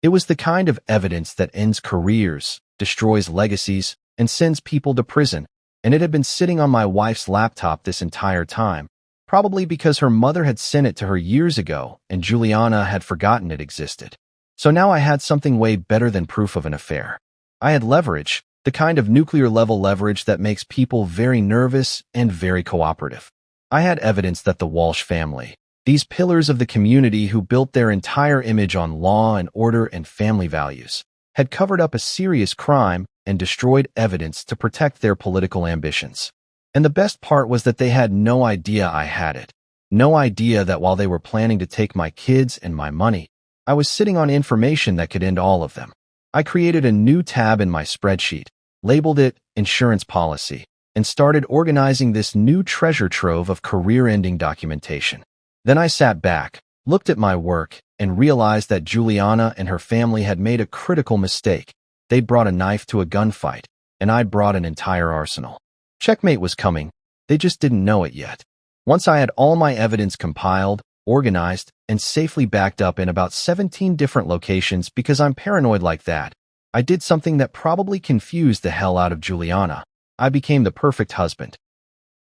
It was the kind of evidence that ends careers, destroys legacies, and sends people to prison, and it had been sitting on my wife's laptop this entire time, probably because her mother had sent it to her years ago and Juliana had forgotten it existed. So now I had something way better than proof of an affair. I had leverage, the kind of nuclear-level leverage that makes people very nervous and very cooperative. I had evidence that the Walsh family, these pillars of the community who built their entire image on law and order and family values, had covered up a serious crime and destroyed evidence to protect their political ambitions. And the best part was that they had no idea I had it. No idea that while they were planning to take my kids and my money, I was sitting on information that could end all of them. I created a new tab in my spreadsheet, labeled it Insurance Policy, and started organizing this new treasure trove of career-ending documentation. Then I sat back, looked at my work, and realized that Juliana and her family had made a critical mistake. They'd brought a knife to a gunfight, and I'd brought an entire arsenal. Checkmate was coming. They just didn't know it yet. Once I had all my evidence compiled, organized, and safely backed up in about 17 different locations because I'm paranoid like that, I did something that probably confused the hell out of Juliana. I became the perfect husband.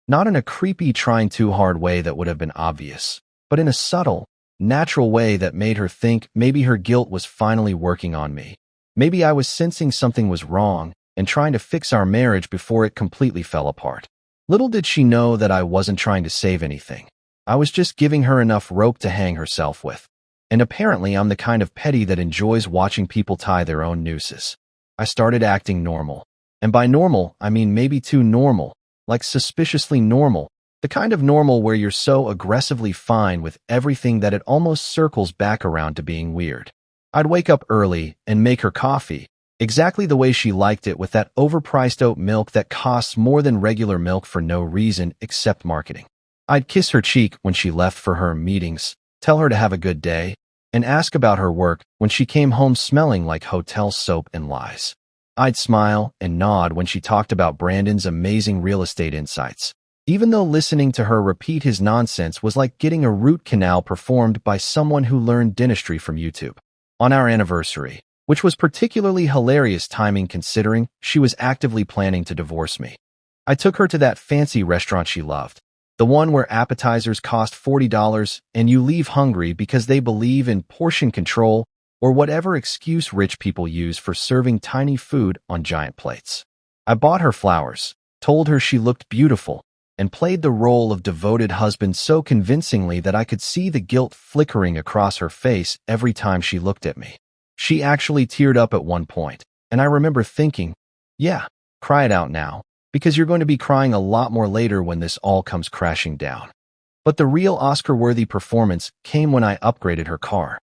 Not in a creepy, trying too hard way that would have been obvious, but in a subtle, natural way that made her think maybe her guilt was finally working on me. Maybe I was sensing something was wrong and trying to fix our marriage before it completely fell apart. Little did she know that I wasn't trying to save anything. I was just giving her enough rope to hang herself with. And apparently I'm the kind of petty that enjoys watching people tie their own nooses. I started acting normal. And by normal, I mean maybe too normal, like suspiciously normal, the kind of normal where you're so aggressively fine with everything that it almost circles back around to being weird. I'd wake up early and make her coffee, exactly the way she liked it with that overpriced oat milk that costs more than regular milk for no reason except marketing. I'd kiss her cheek when she left for her meetings, tell her to have a good day, and ask about her work when she came home smelling like hotel soap and lies. I'd smile and nod when she talked about Brandon's amazing real estate insights, even though listening to her repeat his nonsense was like getting a root canal performed by someone who learned dentistry from YouTube. On our anniversary, which was particularly hilarious timing considering she was actively planning to divorce me. I took her to that fancy restaurant she loved, the one where appetizers cost $40 and you leave hungry because they believe in portion control or whatever excuse rich people use for serving tiny food on giant plates. I bought her flowers, told her she looked beautiful, and played the role of devoted husband so convincingly that I could see the guilt flickering across her face every time she looked at me. She actually teared up at one point, and I remember thinking, yeah, cry it out now, because you're going to be crying a lot more later when this all comes crashing down. But the real Oscar-worthy performance came when I upgraded her car.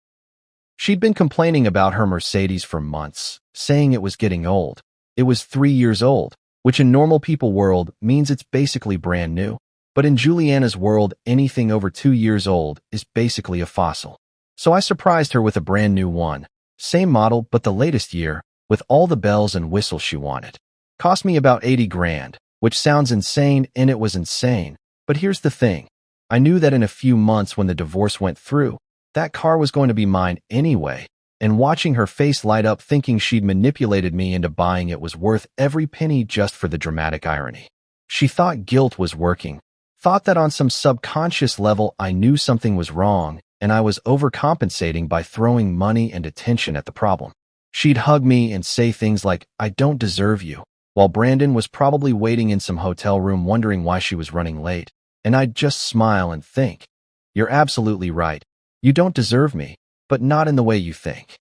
She'd been complaining about her Mercedes for months, saying it was getting old. It was 3 years old, which in normal people world means it's basically brand new. But in Juliana's world, anything over 2 years old is basically a fossil. So I surprised her with a brand new one. Same model, but the latest year, with all the bells and whistles she wanted. Cost me about 80 grand, which sounds insane, and it was insane. But here's the thing. I knew that in a few months when the divorce went through, that car was going to be mine anyway, and watching her face light up thinking she'd manipulated me into buying it was worth every penny just for the dramatic irony. She thought guilt was working, thought that on some subconscious level I knew something was wrong, and I was overcompensating by throwing money and attention at the problem. She'd hug me and say things like, "I don't deserve you," while Brandon was probably waiting in some hotel room wondering why she was running late. And I'd just smile and think, "You're absolutely right. You don't deserve me, but not in the way you think."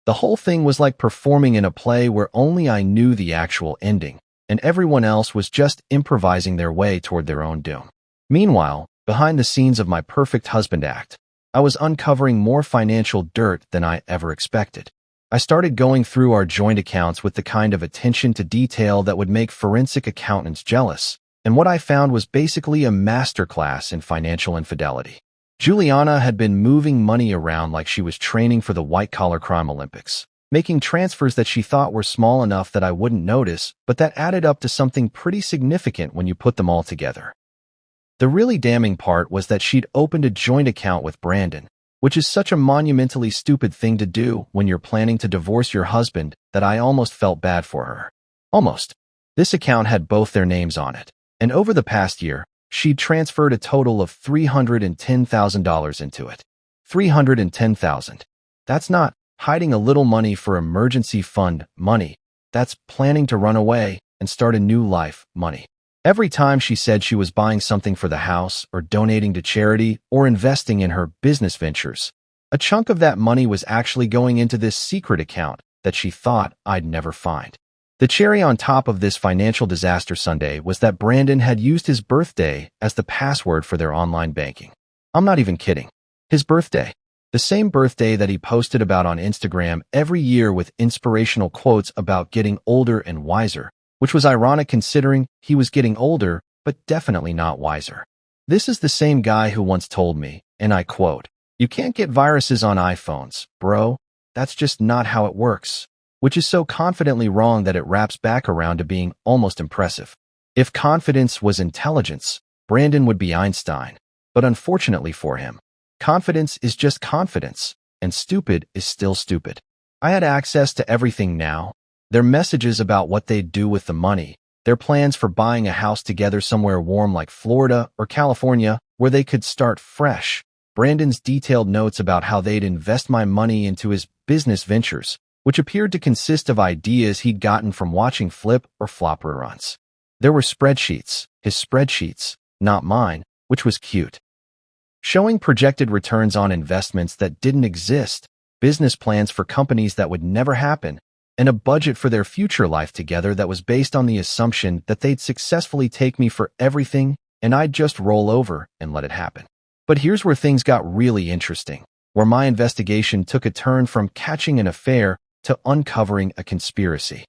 The whole thing was like performing in a play where only I knew the actual ending, and everyone else was just improvising their way toward their own doom. Meanwhile, behind the scenes of my perfect husband act, I was uncovering more financial dirt than I ever expected. I started going through our joint accounts with the kind of attention to detail that would make forensic accountants jealous, and what I found was basically a masterclass in financial infidelity. Juliana had been moving money around like she was training for the white-collar crime Olympics, making transfers that she thought were small enough that I wouldn't notice, but that added up to something pretty significant when you put them all together. The really damning part was that she'd opened a joint account with Brandon, which is such a monumentally stupid thing to do when you're planning to divorce your husband that I almost felt bad for her. Almost. This account had both their names on it, and over the past year, she'd transferred a total of $310,000 into it. $310,000. That's not hiding a little money for emergency fund money. That's planning to run away and start a new life money. Every time she said she was buying something for the house or donating to charity or investing in her business ventures, a chunk of that money was actually going into this secret account that she thought I'd never find. The cherry on top of this financial disaster Sunday was that Brandon had used his birthday as the password for their online banking. I'm not even kidding. His birthday. The same birthday that he posted about on Instagram every year with inspirational quotes about getting older and wiser, which was ironic considering he was getting older, but definitely not wiser. This is the same guy who once told me, and I quote, "You can't get viruses on iPhones, bro. That's just not how it works," which is so confidently wrong that it wraps back around to being almost impressive. If confidence was intelligence, Brandon would be Einstein. But unfortunately for him, confidence is just confidence, and stupid is still stupid. I had access to everything now. Their messages about what they'd do with the money, their plans for buying a house together somewhere warm like Florida or California where they could start fresh, Brandon's detailed notes about how they'd invest my money into his business ventures, which appeared to consist of ideas he'd gotten from watching flip or flop reruns. There were spreadsheets, his spreadsheets, not mine, which was cute, showing projected returns on investments that didn't exist, business plans for companies that would never happen, and a budget for their future life together that was based on the assumption that they'd successfully take me for everything and I'd just roll over and let it happen. But here's where things got really interesting, where my investigation took a turn from catching an affair to uncovering a conspiracy.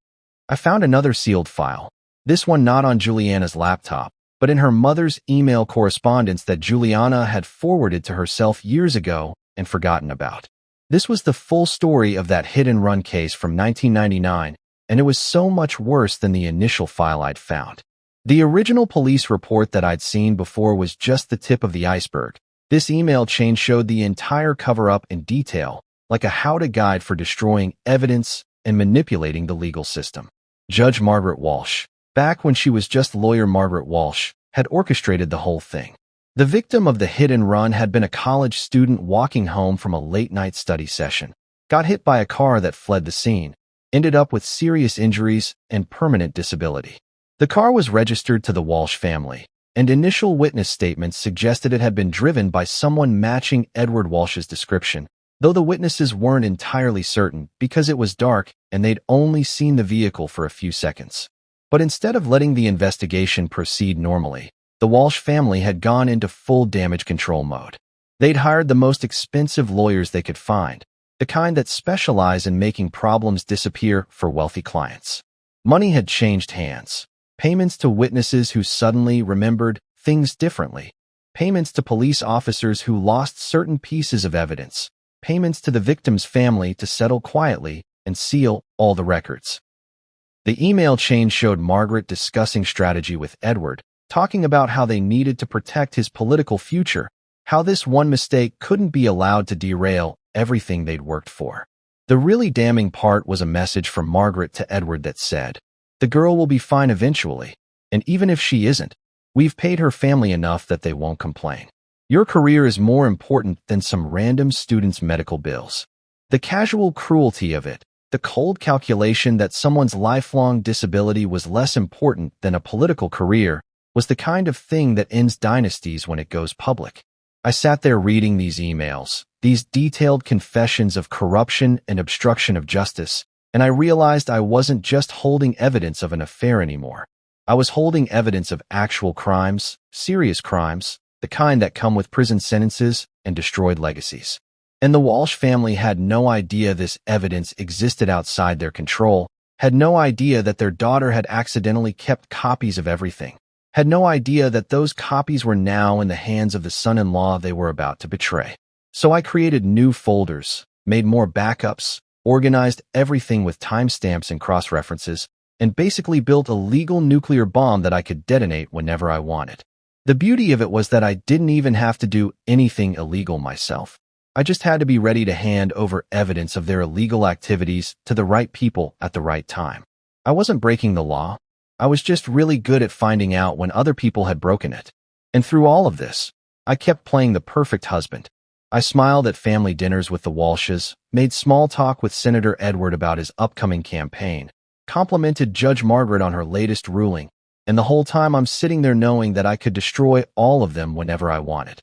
I found another sealed file, this one not on Juliana's laptop, but in her mother's email correspondence that Juliana had forwarded to herself years ago and forgotten about. This was the full story of that hit-and-run case from 1999, and it was so much worse than the initial file I'd found. The original police report that I'd seen before was just the tip of the iceberg. This email chain showed the entire cover-up in detail, like a how-to guide for destroying evidence and manipulating the legal system. Judge Margaret Walsh, back when she was just lawyer Margaret Walsh, had orchestrated the whole thing. The victim of the hit and run had been a college student walking home from a late-night study session, got hit by a car that fled the scene, ended up with serious injuries and permanent disability. The car was registered to the Walsh family, and initial witness statements suggested it had been driven by someone matching Edward Walsh's description, though the witnesses weren't entirely certain because it was dark and they'd only seen the vehicle for a few seconds. But instead of letting the investigation proceed normally, the Walsh family had gone into full damage control mode. They'd hired the most expensive lawyers they could find, the kind that specialize in making problems disappear for wealthy clients. Money had changed hands. Payments to witnesses who suddenly remembered things differently. Payments to police officers who lost certain pieces of evidence. Payments to the victim's family to settle quietly and seal all the records. The email chain showed Margaret discussing strategy with Edward, talking about how they needed to protect his political future, how this one mistake couldn't be allowed to derail everything they'd worked for. The really damning part was a message from Margaret to Edward that said, "The girl will be fine eventually, and even if she isn't, we've paid her family enough that they won't complain. Your career is more important than some random student's medical bills." The casual cruelty of it, the cold calculation that someone's lifelong disability was less important than a political career, was the kind of thing that ends dynasties when it goes public. I sat there reading these emails, these detailed confessions of corruption and obstruction of justice, and I realized I wasn't just holding evidence of an affair anymore. I was holding evidence of actual crimes, serious crimes, the kind that come with prison sentences and destroyed legacies. And the Walsh family had no idea this evidence existed outside their control, had no idea that their daughter had accidentally kept copies of everything, had no idea that those copies were now in the hands of the son-in-law they were about to betray. So I created new folders, made more backups, organized everything with timestamps and cross-references, and basically built a legal nuclear bomb that I could detonate whenever I wanted. The beauty of it was that I didn't even have to do anything illegal myself. I just had to be ready to hand over evidence of their illegal activities to the right people at the right time. I wasn't breaking the law. I was just really good at finding out when other people had broken it. And through all of this, I kept playing the perfect husband. I smiled at family dinners with the Walshes, made small talk with Senator Edward about his upcoming campaign, complimented Judge Margaret on her latest ruling, and the whole time I'm sitting there knowing that I could destroy all of them whenever I wanted.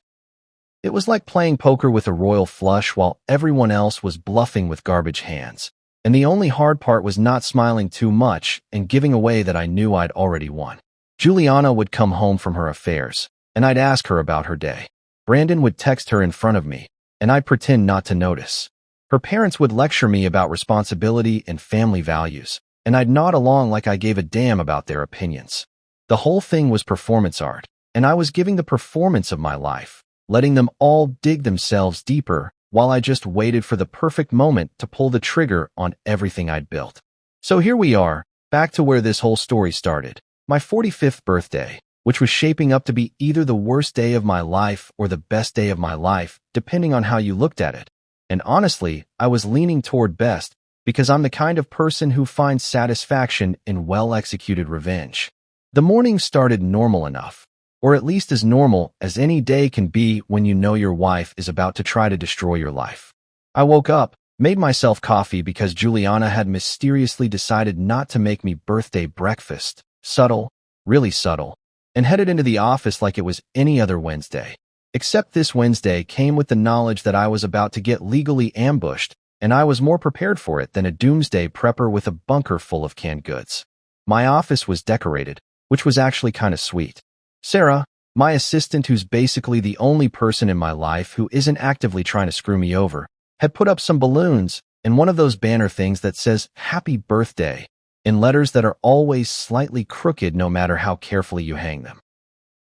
It was like playing poker with a royal flush while everyone else was bluffing with garbage hands, and the only hard part was not smiling too much and giving away that I knew I'd already won. Juliana would come home from her affairs, and I'd ask her about her day. Brandon would text her in front of me, and I'd pretend not to notice. Her parents would lecture me about responsibility and family values, and I'd nod along like I gave a damn about their opinions. The whole thing was performance art, and I was giving the performance of my life, letting them all dig themselves deeper while I just waited for the perfect moment to pull the trigger on everything I'd built. So here we are, back to where this whole story started. My 45th birthday, which was shaping up to be either the worst day of my life or the best day of my life, depending on how you looked at it. And honestly, I was leaning toward best because I'm the kind of person who finds satisfaction in well-executed revenge. The morning started normal enough, or at least as normal as any day can be when you know your wife is about to try to destroy your life. I woke up, made myself coffee because Juliana had mysteriously decided not to make me birthday breakfast, subtle, really subtle, and headed into the office like it was any other Wednesday. Except this Wednesday came with the knowledge that I was about to get legally ambushed, and I was more prepared for it than a doomsday prepper with a bunker full of canned goods. My office was decorated, which was actually kind of sweet. Sarah, my assistant who's basically the only person in my life who isn't actively trying to screw me over, had put up some balloons and one of those banner things that says "Happy Birthday" in letters that are always slightly crooked no matter how carefully you hang them.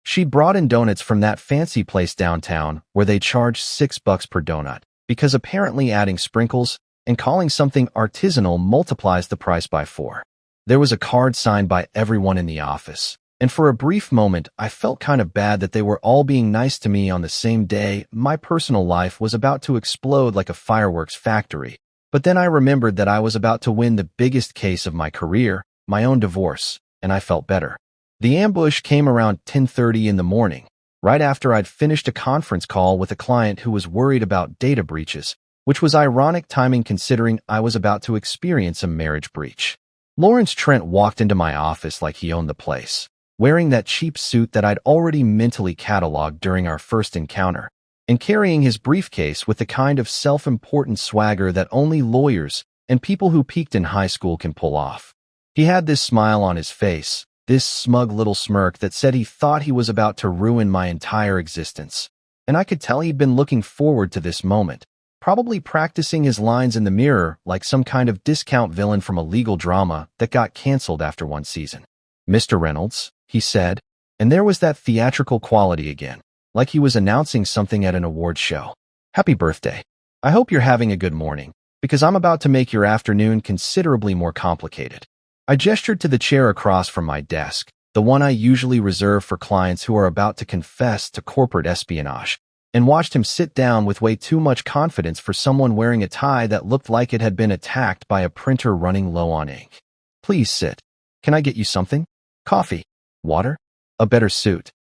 She brought in donuts from that fancy place downtown where they charge $6 per donut, because apparently adding sprinkles and calling something artisanal multiplies the price by 4. There was a card signed by everyone in the office, And for a brief moment, I felt kind of bad that they were all being nice to me on the same day. My personal life was about to explode like a fireworks factory. But then I remembered that I was about to win the biggest case of my career, my own divorce, and I felt better. The ambush came around 10:30 in the morning, right after I'd finished a conference call with a client who was worried about data breaches, which was ironic timing considering I was about to experience a marriage breach. Lawrence Trent walked into my office like he owned the place, wearing that cheap suit that I'd already mentally cataloged during our first encounter, and carrying his briefcase with the kind of self-important swagger that only lawyers and people who peaked in high school can pull off. He had this smile on his face, this smug little smirk that said he thought he was about to ruin my entire existence. And I could tell he'd been looking forward to this moment, probably practicing his lines in the mirror like some kind of discount villain from a legal drama that got canceled after one season. "Mr. Reynolds," he said, and there was that theatrical quality again, like he was announcing something at an awards show. "Happy birthday. I hope you're having a good morning, because I'm about to make your afternoon considerably more complicated." I gestured to the chair across from my desk, the one I usually reserve for clients who are about to confess to corporate espionage, and watched him sit down with way too much confidence for someone wearing a tie that looked like it had been attacked by a printer running low on ink. "Please sit. Can I get you something? Coffee? Water? A better suit?"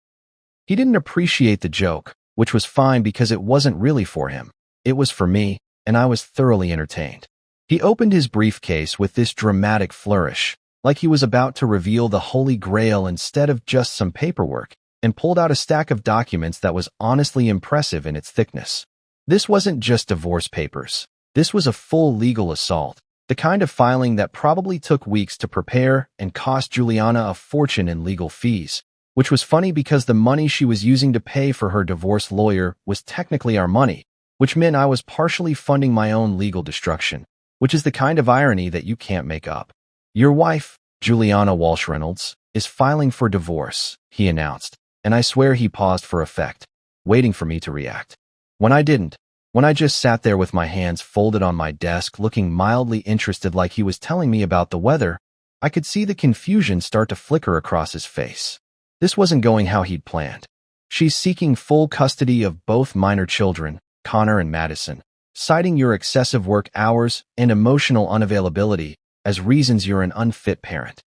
He didn't appreciate the joke, which was fine because it wasn't really for him. It was for me, and I was thoroughly entertained. He opened his briefcase with this dramatic flourish, like he was about to reveal the Holy Grail instead of just some paperwork, and pulled out a stack of documents that was honestly impressive in its thickness. This wasn't just divorce papers. This was a full legal assault, the kind of filing that probably took weeks to prepare and cost Juliana a fortune in legal fees, which was funny because the money she was using to pay for her divorce lawyer was technically our money, which meant I was partially funding my own legal destruction, which is the kind of irony that you can't make up. "Your wife, Juliana Walsh Reynolds, is filing for divorce," he announced, and I swear he paused for effect, waiting for me to react. When I didn't, when I just sat there with my hands folded on my desk looking mildly interested like he was telling me about the weather, I could see the confusion start to flicker across his face. This wasn't going how he'd planned. "She's seeking full custody of both minor children, Connor and Madison, citing your excessive work hours and emotional unavailability as reasons you're an unfit parent."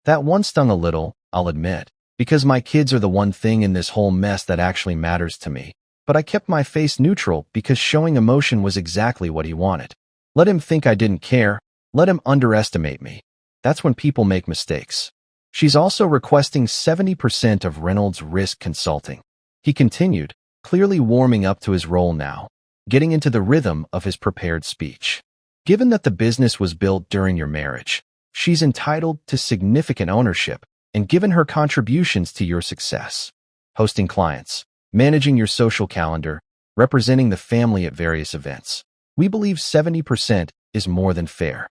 That one stung a little, I'll admit, because my kids are the one thing in this whole mess that actually matters to me. But I kept my face neutral because showing emotion was exactly what he wanted. Let him think I didn't care. Let him underestimate me. That's when people make mistakes. "She's also requesting 70% of Reynolds Risk Consulting," he continued, clearly warming up to his role now, getting into the rhythm of his prepared speech. "Given that the business was built during your marriage, she's entitled to significant ownership, and given her contributions to your success, hosting clients, managing your social calendar, representing the family at various events, we believe 70% is more than fair."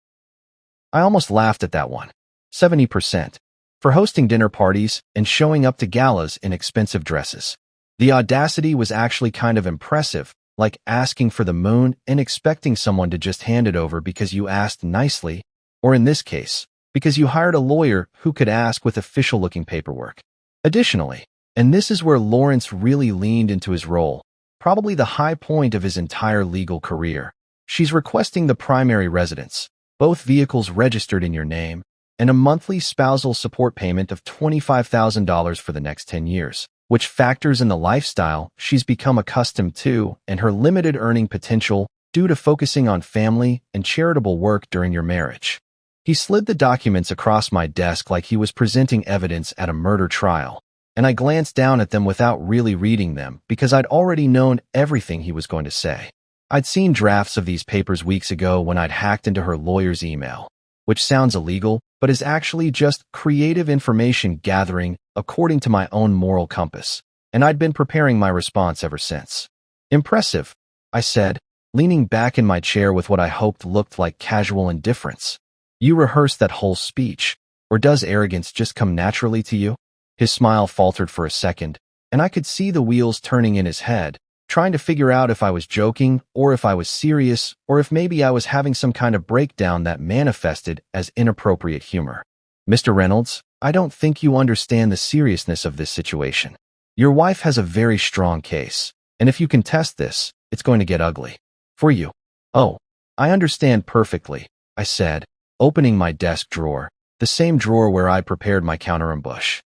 I almost laughed at that one. 70%. For hosting dinner parties and showing up to galas in expensive dresses. The audacity was actually kind of impressive, like asking for the moon and expecting someone to just hand it over because you asked nicely, or in this case, because you hired a lawyer who could ask with official-looking paperwork. Additionally, and this is where Lawrence really leaned into his role, probably the high point of his entire legal career, she's requesting the primary residence, both vehicles registered in your name, and a monthly spousal support payment of $25,000 for the next 10 years. Which factors in the lifestyle she's become accustomed to and her limited earning potential due to focusing on family and charitable work during your marriage. He slid the documents across my desk like he was presenting evidence at a murder trial, and I glanced down at them without really reading them because I'd already known everything he was going to say. I'd seen drafts of these papers weeks ago when I'd hacked into her lawyer's email, which sounds illegal, but is actually just creative information gathering according to my own moral compass, and I'd been preparing my response ever since. "Impressive," I said, leaning back in my chair with what I hoped looked like casual indifference. "You rehearsed that whole speech, or does arrogance just come naturally to you?" His smile faltered for a second, and I could see the wheels turning in his head, trying to figure out if I was joking, or if I was serious, or if maybe I was having some kind of breakdown that manifested as inappropriate humor. "Mr. Reynolds," I don't think you understand the seriousness of this situation. Your wife has a very strong case, and if you contest this, it's going to get ugly. For you. Oh, I understand perfectly, I said, opening my desk drawer, the same drawer where I prepared my counter-ambush,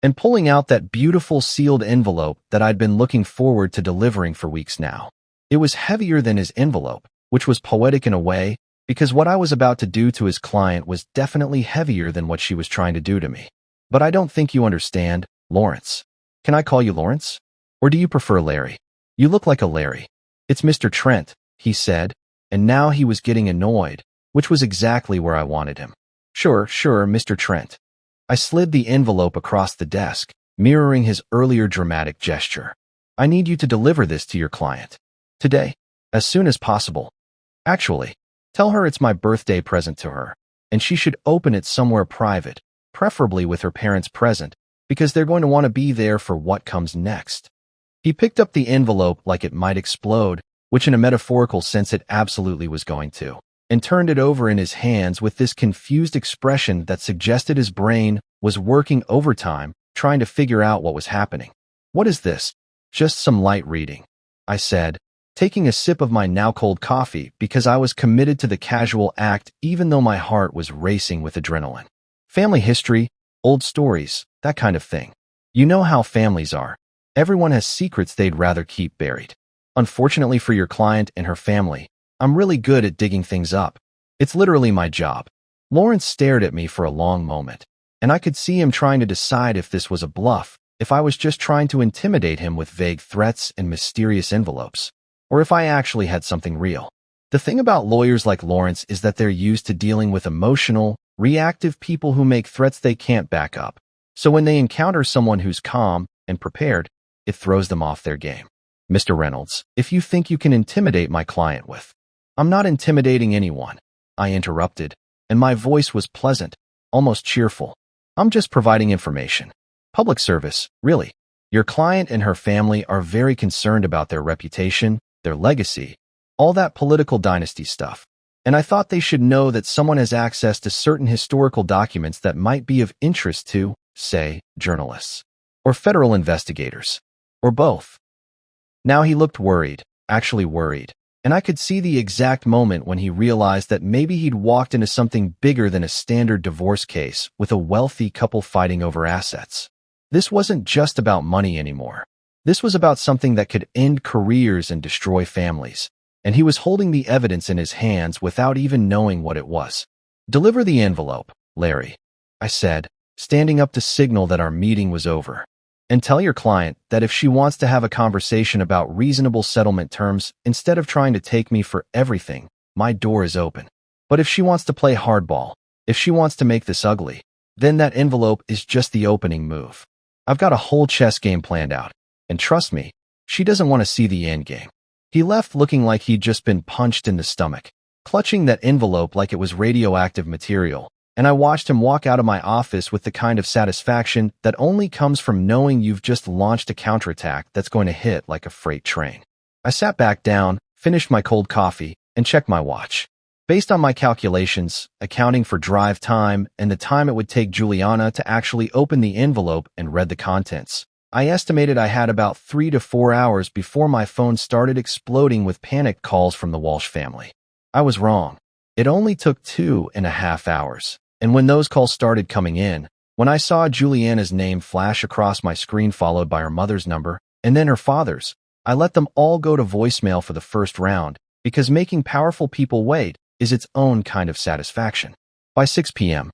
and pulling out that beautiful sealed envelope that I'd been looking forward to delivering for weeks now. It was heavier than his envelope, which was poetic in a way, because what I was about to do to his client was definitely heavier than what she was trying to do to me. But I don't think you understand, Lawrence. Can I call you Lawrence? Or do you prefer Larry? You look like a Larry. It's Mr. Trent, he said, and now he was getting annoyed, which was exactly where I wanted him. Sure, Mr. Trent. I slid the envelope across the desk, mirroring his earlier dramatic gesture. I need you to deliver this to your client. Today. As soon as possible. Actually, tell her it's my birthday present to her, and she should open it somewhere private, preferably with her parents present, because they're going to want to be there for what comes next. He picked up the envelope like it might explode, which in a metaphorical sense it absolutely was going to, and turned it over in his hands with this confused expression that suggested his brain was working overtime, trying to figure out what was happening. What is this? Just some light reading, I said, taking a sip of my now-cold coffee because I was committed to the casual act even though my heart was racing with adrenaline. Family history, old stories, that kind of thing. You know how families are. Everyone has secrets they'd rather keep buried. Unfortunately for your client and her family, I'm really good at digging things up. It's literally my job. Lawrence stared at me for a long moment, and I could see him trying to decide if this was a bluff, if I was just trying to intimidate him with vague threats and mysterious envelopes, or if I actually had something real. The thing about lawyers like Lawrence is that they're used to dealing with emotional, reactive people who make threats they can't back up. So when they encounter someone who's calm and prepared, it throws them off their game. Mr. Reynolds, if you think you can intimidate my client with... I'm not intimidating anyone, I interrupted, and my voice was pleasant, almost cheerful. I'm just providing information. Public service, really. Your client and her family are very concerned about their reputation, their legacy, all that political dynasty stuff. And I thought they should know that someone has access to certain historical documents that might be of interest to, say, journalists, or federal investigators, or both. Now he looked worried, actually worried, and I could see the exact moment when he realized that maybe he'd walked into something bigger than a standard divorce case with a wealthy couple fighting over assets. This wasn't just about money anymore. This was about something that could end careers and destroy families, and he was holding the evidence in his hands without even knowing what it was. Deliver the envelope, Larry, I said, standing up to signal that our meeting was over. And tell your client that if she wants to have a conversation about reasonable settlement terms instead of trying to take me for everything, my door is open. But if she wants to play hardball, if she wants to make this ugly, then that envelope is just the opening move. I've got a whole chess game planned out, and trust me, she doesn't want to see the end game. He left looking like he'd just been punched in the stomach, clutching that envelope like it was radioactive material, and I watched him walk out of my office with the kind of satisfaction that only comes from knowing you've just launched a counterattack that's going to hit like a freight train. I sat back down, finished my cold coffee, and checked my watch. Based on my calculations, accounting for drive time and the time it would take Juliana to actually open the envelope and read the contents, I estimated I had about 3 to 4 hours before my phone started exploding with panicked calls from the Walsh family. I was wrong. It only took 2.5 hours. And when those calls started coming in, when I saw Juliana's name flash across my screen followed by her mother's number, and then her father's, I let them all go to voicemail for the first round, because making powerful people wait is its own kind of satisfaction. By 6 p.m.,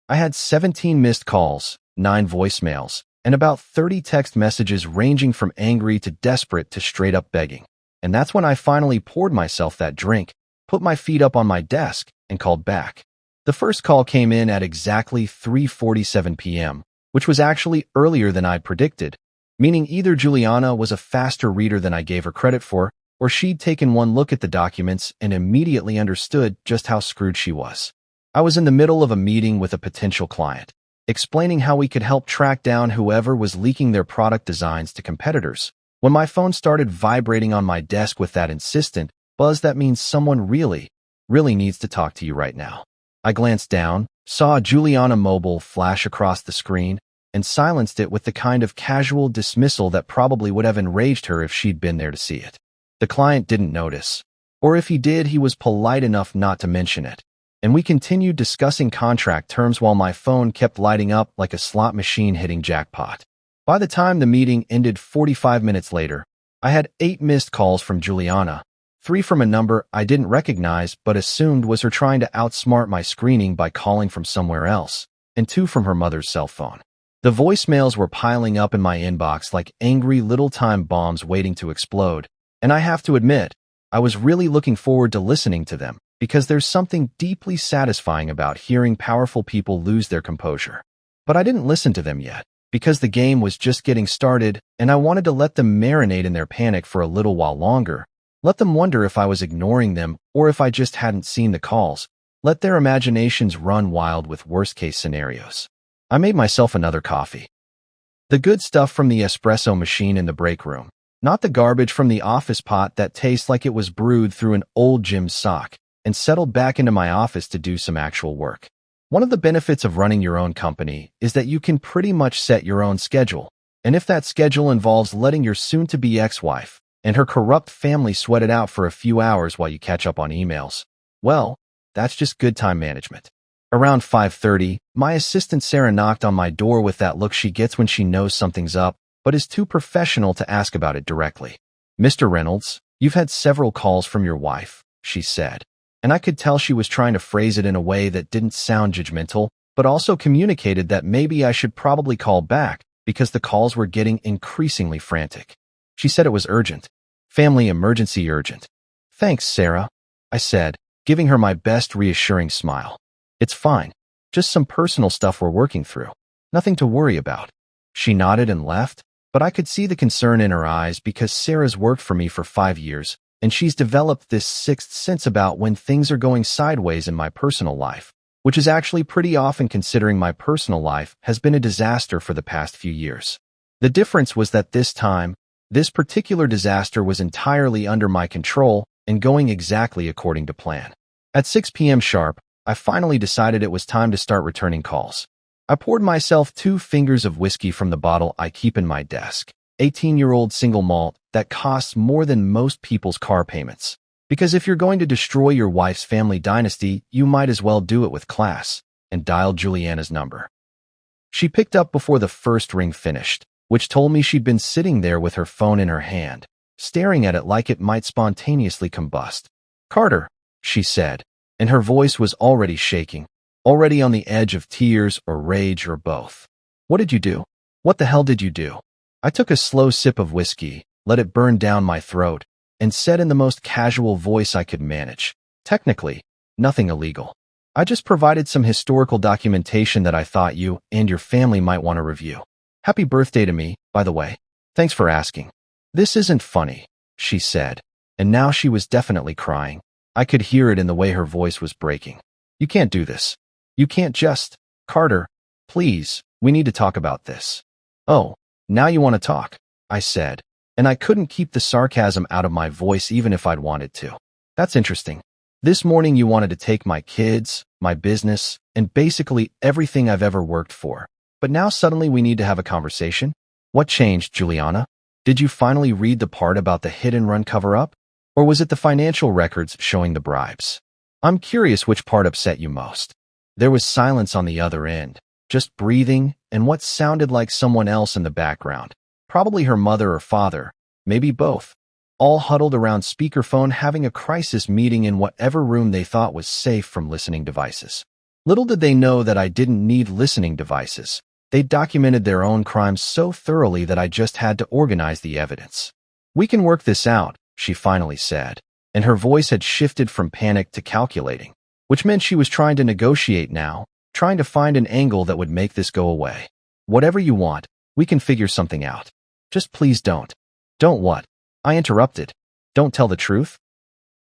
I had 17 missed calls, 9 voicemails, and about 30 text messages ranging from angry to desperate to straight up begging. And that's when I finally poured myself that drink, put my feet up on my desk, and called back. The first call came in at exactly 3:47 p.m., which was actually earlier than I'd predicted, meaning either Juliana was a faster reader than I gave her credit for, or she'd taken one look at the documents and immediately understood just how screwed she was. I was in the middle of a meeting with a potential client, explaining how we could help track down whoever was leaking their product designs to competitors, when my phone started vibrating on my desk with that insistent buzz that means someone really needs to talk to you right now. I glanced down, saw a Juliana mobile flash across the screen, and silenced it with the kind of casual dismissal that probably would have enraged her if she'd been there to see it. The client didn't notice. Or if he did, he was polite enough not to mention it. And we continued discussing contract terms while my phone kept lighting up like a slot machine hitting jackpot. By the time the meeting ended 45 minutes later, I had 8 missed calls from Juliana, 3 from a number I didn't recognize but assumed was her trying to outsmart my screening by calling from somewhere else, and 2 from her mother's cell phone. The voicemails were piling up in my inbox like angry little time bombs waiting to explode, and I have to admit, I was really looking forward to listening to them, because there's something deeply satisfying about hearing powerful people lose their composure. But I didn't listen to them yet, because the game was just getting started, and I wanted to let them marinate in their panic for a little while longer, let them wonder if I was ignoring them or if I just hadn't seen the calls, let their imaginations run wild with worst-case scenarios. I made myself another coffee. The good stuff from the espresso machine in the break room, not the garbage from the office pot that tastes like it was brewed through an old gym sock, and settled back into my office to do some actual work. One of the benefits of running your own company is that you can pretty much set your own schedule, and if that schedule involves letting your soon-to-be ex-wife and her corrupt family sweat it out for a few hours while you catch up on emails, well, that's just good time management. Around 5:30, my assistant Sarah knocked on my door with that look she gets when she knows something's up, but is too professional to ask about it directly. "Mr. Reynolds, you've had several calls from your wife," she said, and I could tell she was trying to phrase it in a way that didn't sound judgmental, but also communicated that maybe I should probably call back because the calls were getting increasingly frantic. She said it was urgent. Family emergency urgent. "Thanks, Sarah," I said, giving her my best reassuring smile. "It's fine. Just some personal stuff we're working through. Nothing to worry about." She nodded and left, but I could see the concern in her eyes because Sarah's worked for me for 5 years, and she's developed this sixth sense about when things are going sideways in my personal life, which is actually pretty often considering my personal life has been a disaster for the past few years. The difference was that this time, this particular disaster was entirely under my control and going exactly according to plan. At 6 p.m. sharp, I finally decided it was time to start returning calls. I poured myself 2 fingers of whiskey from the bottle I keep in my desk, 18-year-old single malt that costs more than most people's car payments. Because if you're going to destroy your wife's family dynasty, you might as well do it with class, and dialed Juliana's number. She picked up before the first ring finished, which told me she'd been sitting there with her phone in her hand, staring at it like it might spontaneously combust. "Carter," she said, and her voice was already shaking, already on the edge of tears or rage or both. "What did you do? What the hell did you do?" I took a slow sip of whiskey, let it burn down my throat, and said in the most casual voice I could manage, "Technically, nothing illegal. I just provided some historical documentation that I thought you and your family might want to review. Happy birthday to me, by the way. Thanks for asking." "This isn't funny," she said, and now she was definitely crying. I could hear it in the way her voice was breaking. "You can't do this. You can't just... Carter, please, we need to talk about this." "Oh, now you want to talk," I said, and I couldn't keep the sarcasm out of my voice even if I'd wanted to. "That's interesting. This morning you wanted to take my kids, my business, and basically everything I've ever worked for. But now suddenly we need to have a conversation? What changed, Juliana? Did you finally read the part about the hit-and-run cover-up? Or was it the financial records showing the bribes? I'm curious which part upset you most." There was silence on the other end, just breathing and what sounded like someone else in the background, probably her mother or father, maybe both, all huddled around speakerphone having a crisis meeting in whatever room they thought was safe from listening devices. Little did they know that I didn't need listening devices. They documented their own crimes so thoroughly that I just had to organize the evidence. "We can work this out," she finally said, and her voice had shifted from panic to calculating, which meant she was trying to negotiate now, trying to find an angle that would make this go away. "Whatever you want, we can figure something out. Just please don't." "Don't what?" I interrupted. "Don't tell the truth?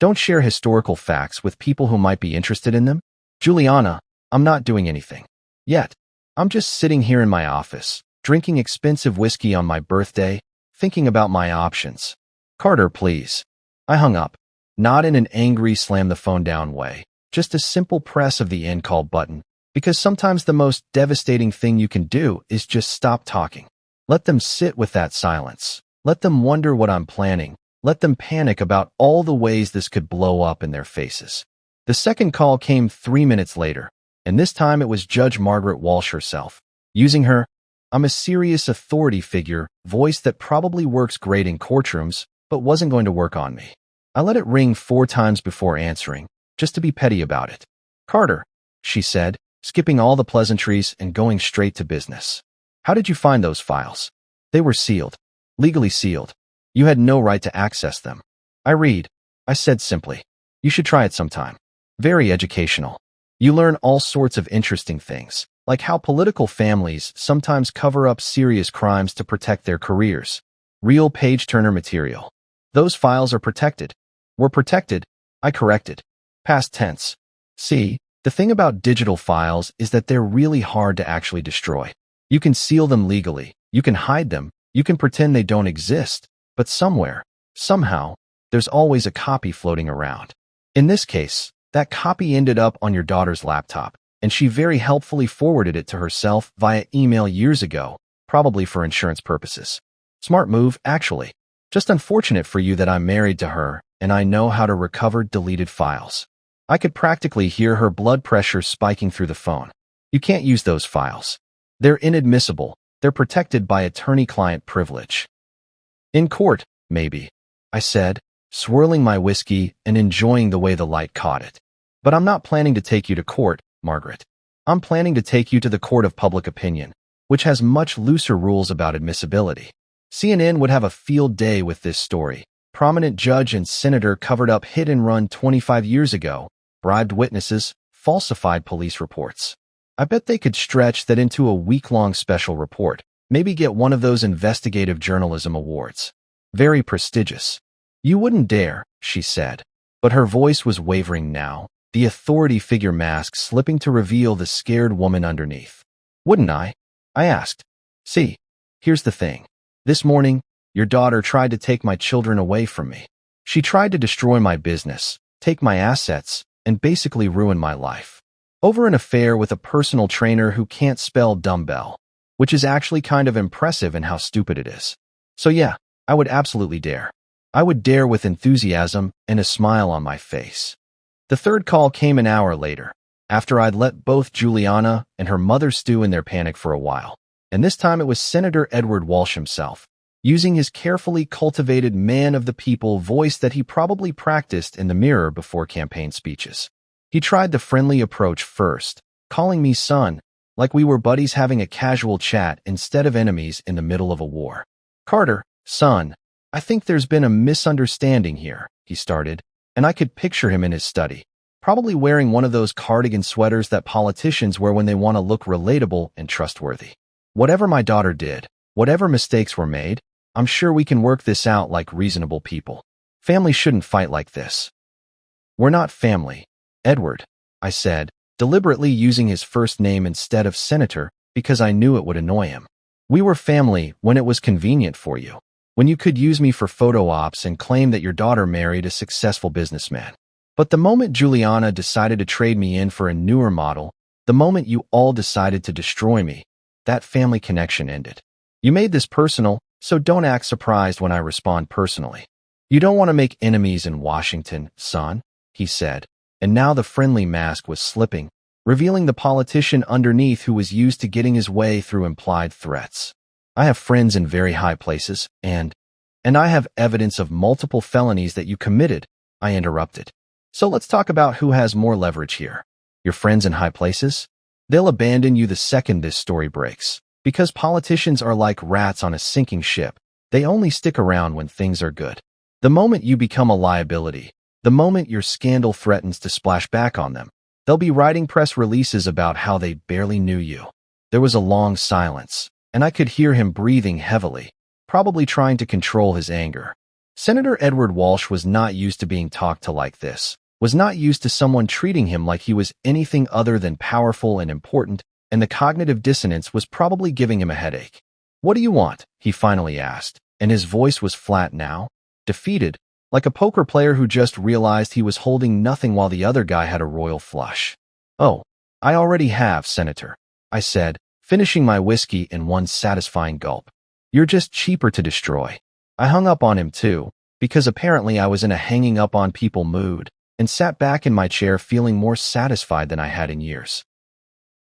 Don't share historical facts with people who might be interested in them?" "Juliana, I'm not doing anything. Yet. I'm just sitting here in my office, drinking expensive whiskey on my birthday, thinking about my options. Carter, please." I hung up, not in an angry slam the phone down way, just a simple press of the end call button, Because sometimes the most devastating thing you can do is just stop talking. Let them sit with that silence. Let them wonder what I'm planning. Let them panic about all the ways this could blow up in their faces. The second call came 3 minutes later, and this time it was Judge Margaret Walsh herself. Using her, "I'm a serious authority figure," voice that probably works great in courtrooms, but wasn't going to work on me. I let it ring 4 times before answering, just to be petty about it. "Carter," she said, skipping all the pleasantries and going straight to business. "How did you find those files?" "They were sealed. Legally sealed. You had no right to access them." "I read," I said simply. "You should try it sometime. Very educational. You learn all sorts of interesting things, like how political families sometimes cover up serious crimes to protect their careers. Real page-turner material. Those files are protected." "Were protected," I corrected. Past tense. See, the thing about digital files is that they're really hard to actually destroy. You can seal them legally, you can hide them, you can pretend they don't exist, but somewhere, somehow, there's always a copy floating around. In this case, that copy ended up on your daughter's laptop, and she very helpfully forwarded it to herself via email years ago, probably for insurance purposes. Smart move, actually. Just unfortunate for you that I'm married to her, and I know how to recover deleted files. I could practically hear her blood pressure spiking through the phone. "You can't use those files. They're inadmissible. They're protected by attorney-client privilege." "In court, maybe," I said, swirling my whiskey and enjoying the way the light caught it. "But I'm not planning to take you to court, Margaret. I'm planning to take you to the court of public opinion, which has much looser rules about admissibility." CNN would have a field day with this story. Prominent judge and senator covered up hit and run 25 years ago, bribed witnesses, falsified police reports. I bet they could stretch that into a week-long special report, maybe get one of those investigative journalism awards. Very prestigious. "You wouldn't dare," she said. But her voice was wavering now, the authority figure mask slipping to reveal the scared woman underneath. "Wouldn't I?" I asked. "See, here's the thing. This morning, your daughter tried to take my children away from me. She tried to destroy my business, take my assets, and basically ruin my life. Over an affair with a personal trainer who can't spell dumbbell, which is actually kind of impressive in how stupid it is. So yeah, I would absolutely dare. I would dare with enthusiasm and a smile on my face." The third call came an hour later, after I'd let both Juliana and her mother stew in their panic for a while. And this time it was Senator Edward Walsh himself, using his carefully cultivated man-of-the-people voice that he probably practiced in the mirror before campaign speeches. He tried the friendly approach first, calling me son, like we were buddies having a casual chat instead of enemies in the middle of a war. "Carter, son, I think there's been a misunderstanding here," he started, and I could picture him in his study, probably wearing one of those cardigan sweaters that politicians wear when they want to look relatable and trustworthy. "Whatever my daughter did, whatever mistakes were made, I'm sure we can work this out like reasonable people. Family shouldn't fight like this." "We're not family, Edward," I said, deliberately using his first name instead of Senator because I knew it would annoy him. "We were family when it was convenient for you, when you could use me for photo ops and claim that your daughter married a successful businessman. But the moment Juliana decided to trade me in for a newer model, the moment you all decided to destroy me, that family connection ended. You made this personal, so don't act surprised when I respond personally. You don't want to make enemies in Washington, son," he said, and now the friendly mask was slipping, revealing the politician underneath who was used to getting his way through implied threats. "I have friends in very high places, and I have evidence of multiple felonies that you committed," I interrupted. "So let's talk about who has more leverage here. Your friends in high places? They'll abandon you the second this story breaks, because politicians are like rats on a sinking ship. They only stick around when things are good. The moment you become a liability, the moment your scandal threatens to splash back on them, they'll be writing press releases about how they barely knew you." There was a long silence, and I could hear him breathing heavily, probably trying to control his anger. Senator Edward Walsh was not used to being talked to like this, was not used to someone treating him like he was anything other than powerful and important, and the cognitive dissonance was probably giving him a headache. "What do you want?" he finally asked, and his voice was flat now, defeated, like a poker player who just realized he was holding nothing while the other guy had a royal flush. "Oh, I already have, Senator, I said, finishing my whiskey in one satisfying gulp. You're just cheaper to destroy. I hung up on him too, because apparently I was in a hanging up on people mood, and sat back in my chair feeling more satisfied than I had in years.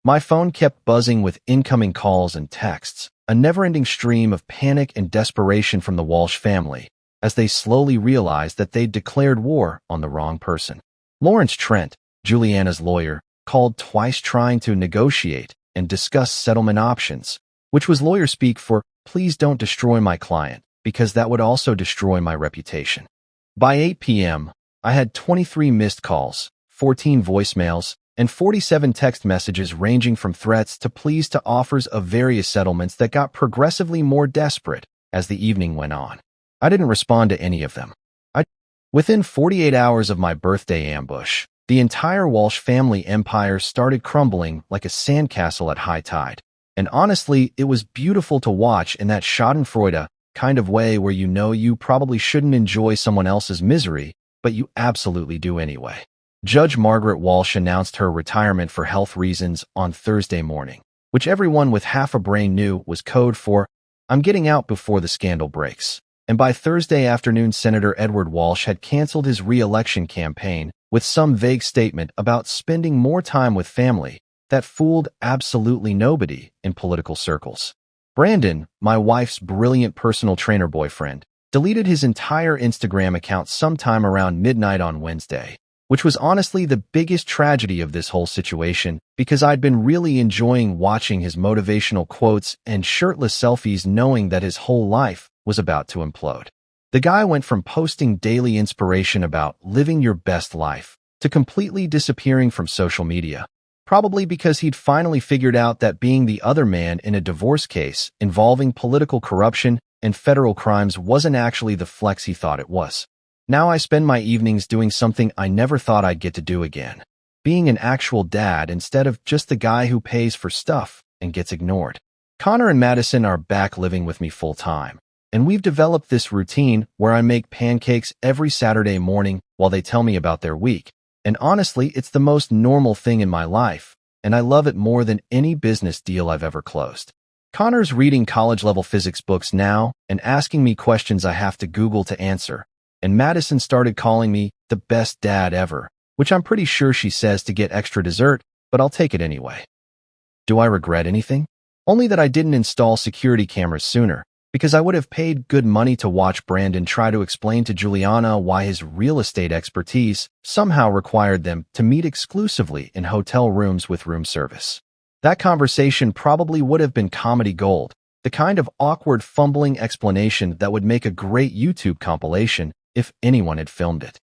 My phone kept buzzing with incoming calls and texts, a never-ending stream of panic and desperation from the Walsh family, as they slowly realized that they'd declared war on the wrong person. Lawrence Trent, Juliana's lawyer, called twice trying to negotiate and discuss settlement options, which was lawyer speak for, please don't destroy my client, because that would also destroy my reputation. By 8 p.m., I had 23 missed calls, 14 voicemails, and 47 text messages ranging from threats to pleas to offers of various settlements that got progressively more desperate as the evening went on. I didn't respond to any of them. Within 48 hours of my birthday ambush, the entire Walsh family empire started crumbling like a sandcastle at high tide. And honestly, it was beautiful to watch in that schadenfreude kind of way where you know you probably shouldn't enjoy someone else's misery, but you absolutely do anyway. Judge Margaret Walsh announced her retirement for health reasons on Thursday morning, which everyone with half a brain knew was code for, I'm getting out before the scandal breaks. And by Thursday afternoon, Senator Edward Walsh had canceled his re-election campaign with some vague statement about spending more time with family that fooled absolutely nobody in political circles. Brandon, my wife's brilliant personal trainer boyfriend, deleted his entire Instagram account sometime around midnight on Wednesday, which was honestly the biggest tragedy of this whole situation because I'd been really enjoying watching his motivational quotes and shirtless selfies knowing that his whole life was about to implode. The guy went from posting daily inspiration about living your best life to completely disappearing from social media, probably because he'd finally figured out that being the other man in a divorce case involving political corruption and federal crimes wasn't actually the flex he thought it was. Now I spend my evenings doing something I never thought I'd get to do again, being an actual dad instead of just the guy who pays for stuff and gets ignored. Connor and Madison are back living with me full-time, and we've developed this routine where I make pancakes every Saturday morning while they tell me about their week. And honestly, it's the most normal thing in my life, and I love it more than any business deal I've ever closed. Connor's reading college-level physics books now and asking me questions I have to Google to answer, and Madison started calling me the best dad ever, which I'm pretty sure she says to get extra dessert, but I'll take it anyway. Do I regret anything? Only that I didn't install security cameras sooner, because I would have paid good money to watch Brandon try to explain to Juliana why his real estate expertise somehow required them to meet exclusively in hotel rooms with room service. That conversation probably would have been comedy gold, the kind of awkward fumbling explanation that would make a great YouTube compilation if anyone had filmed it.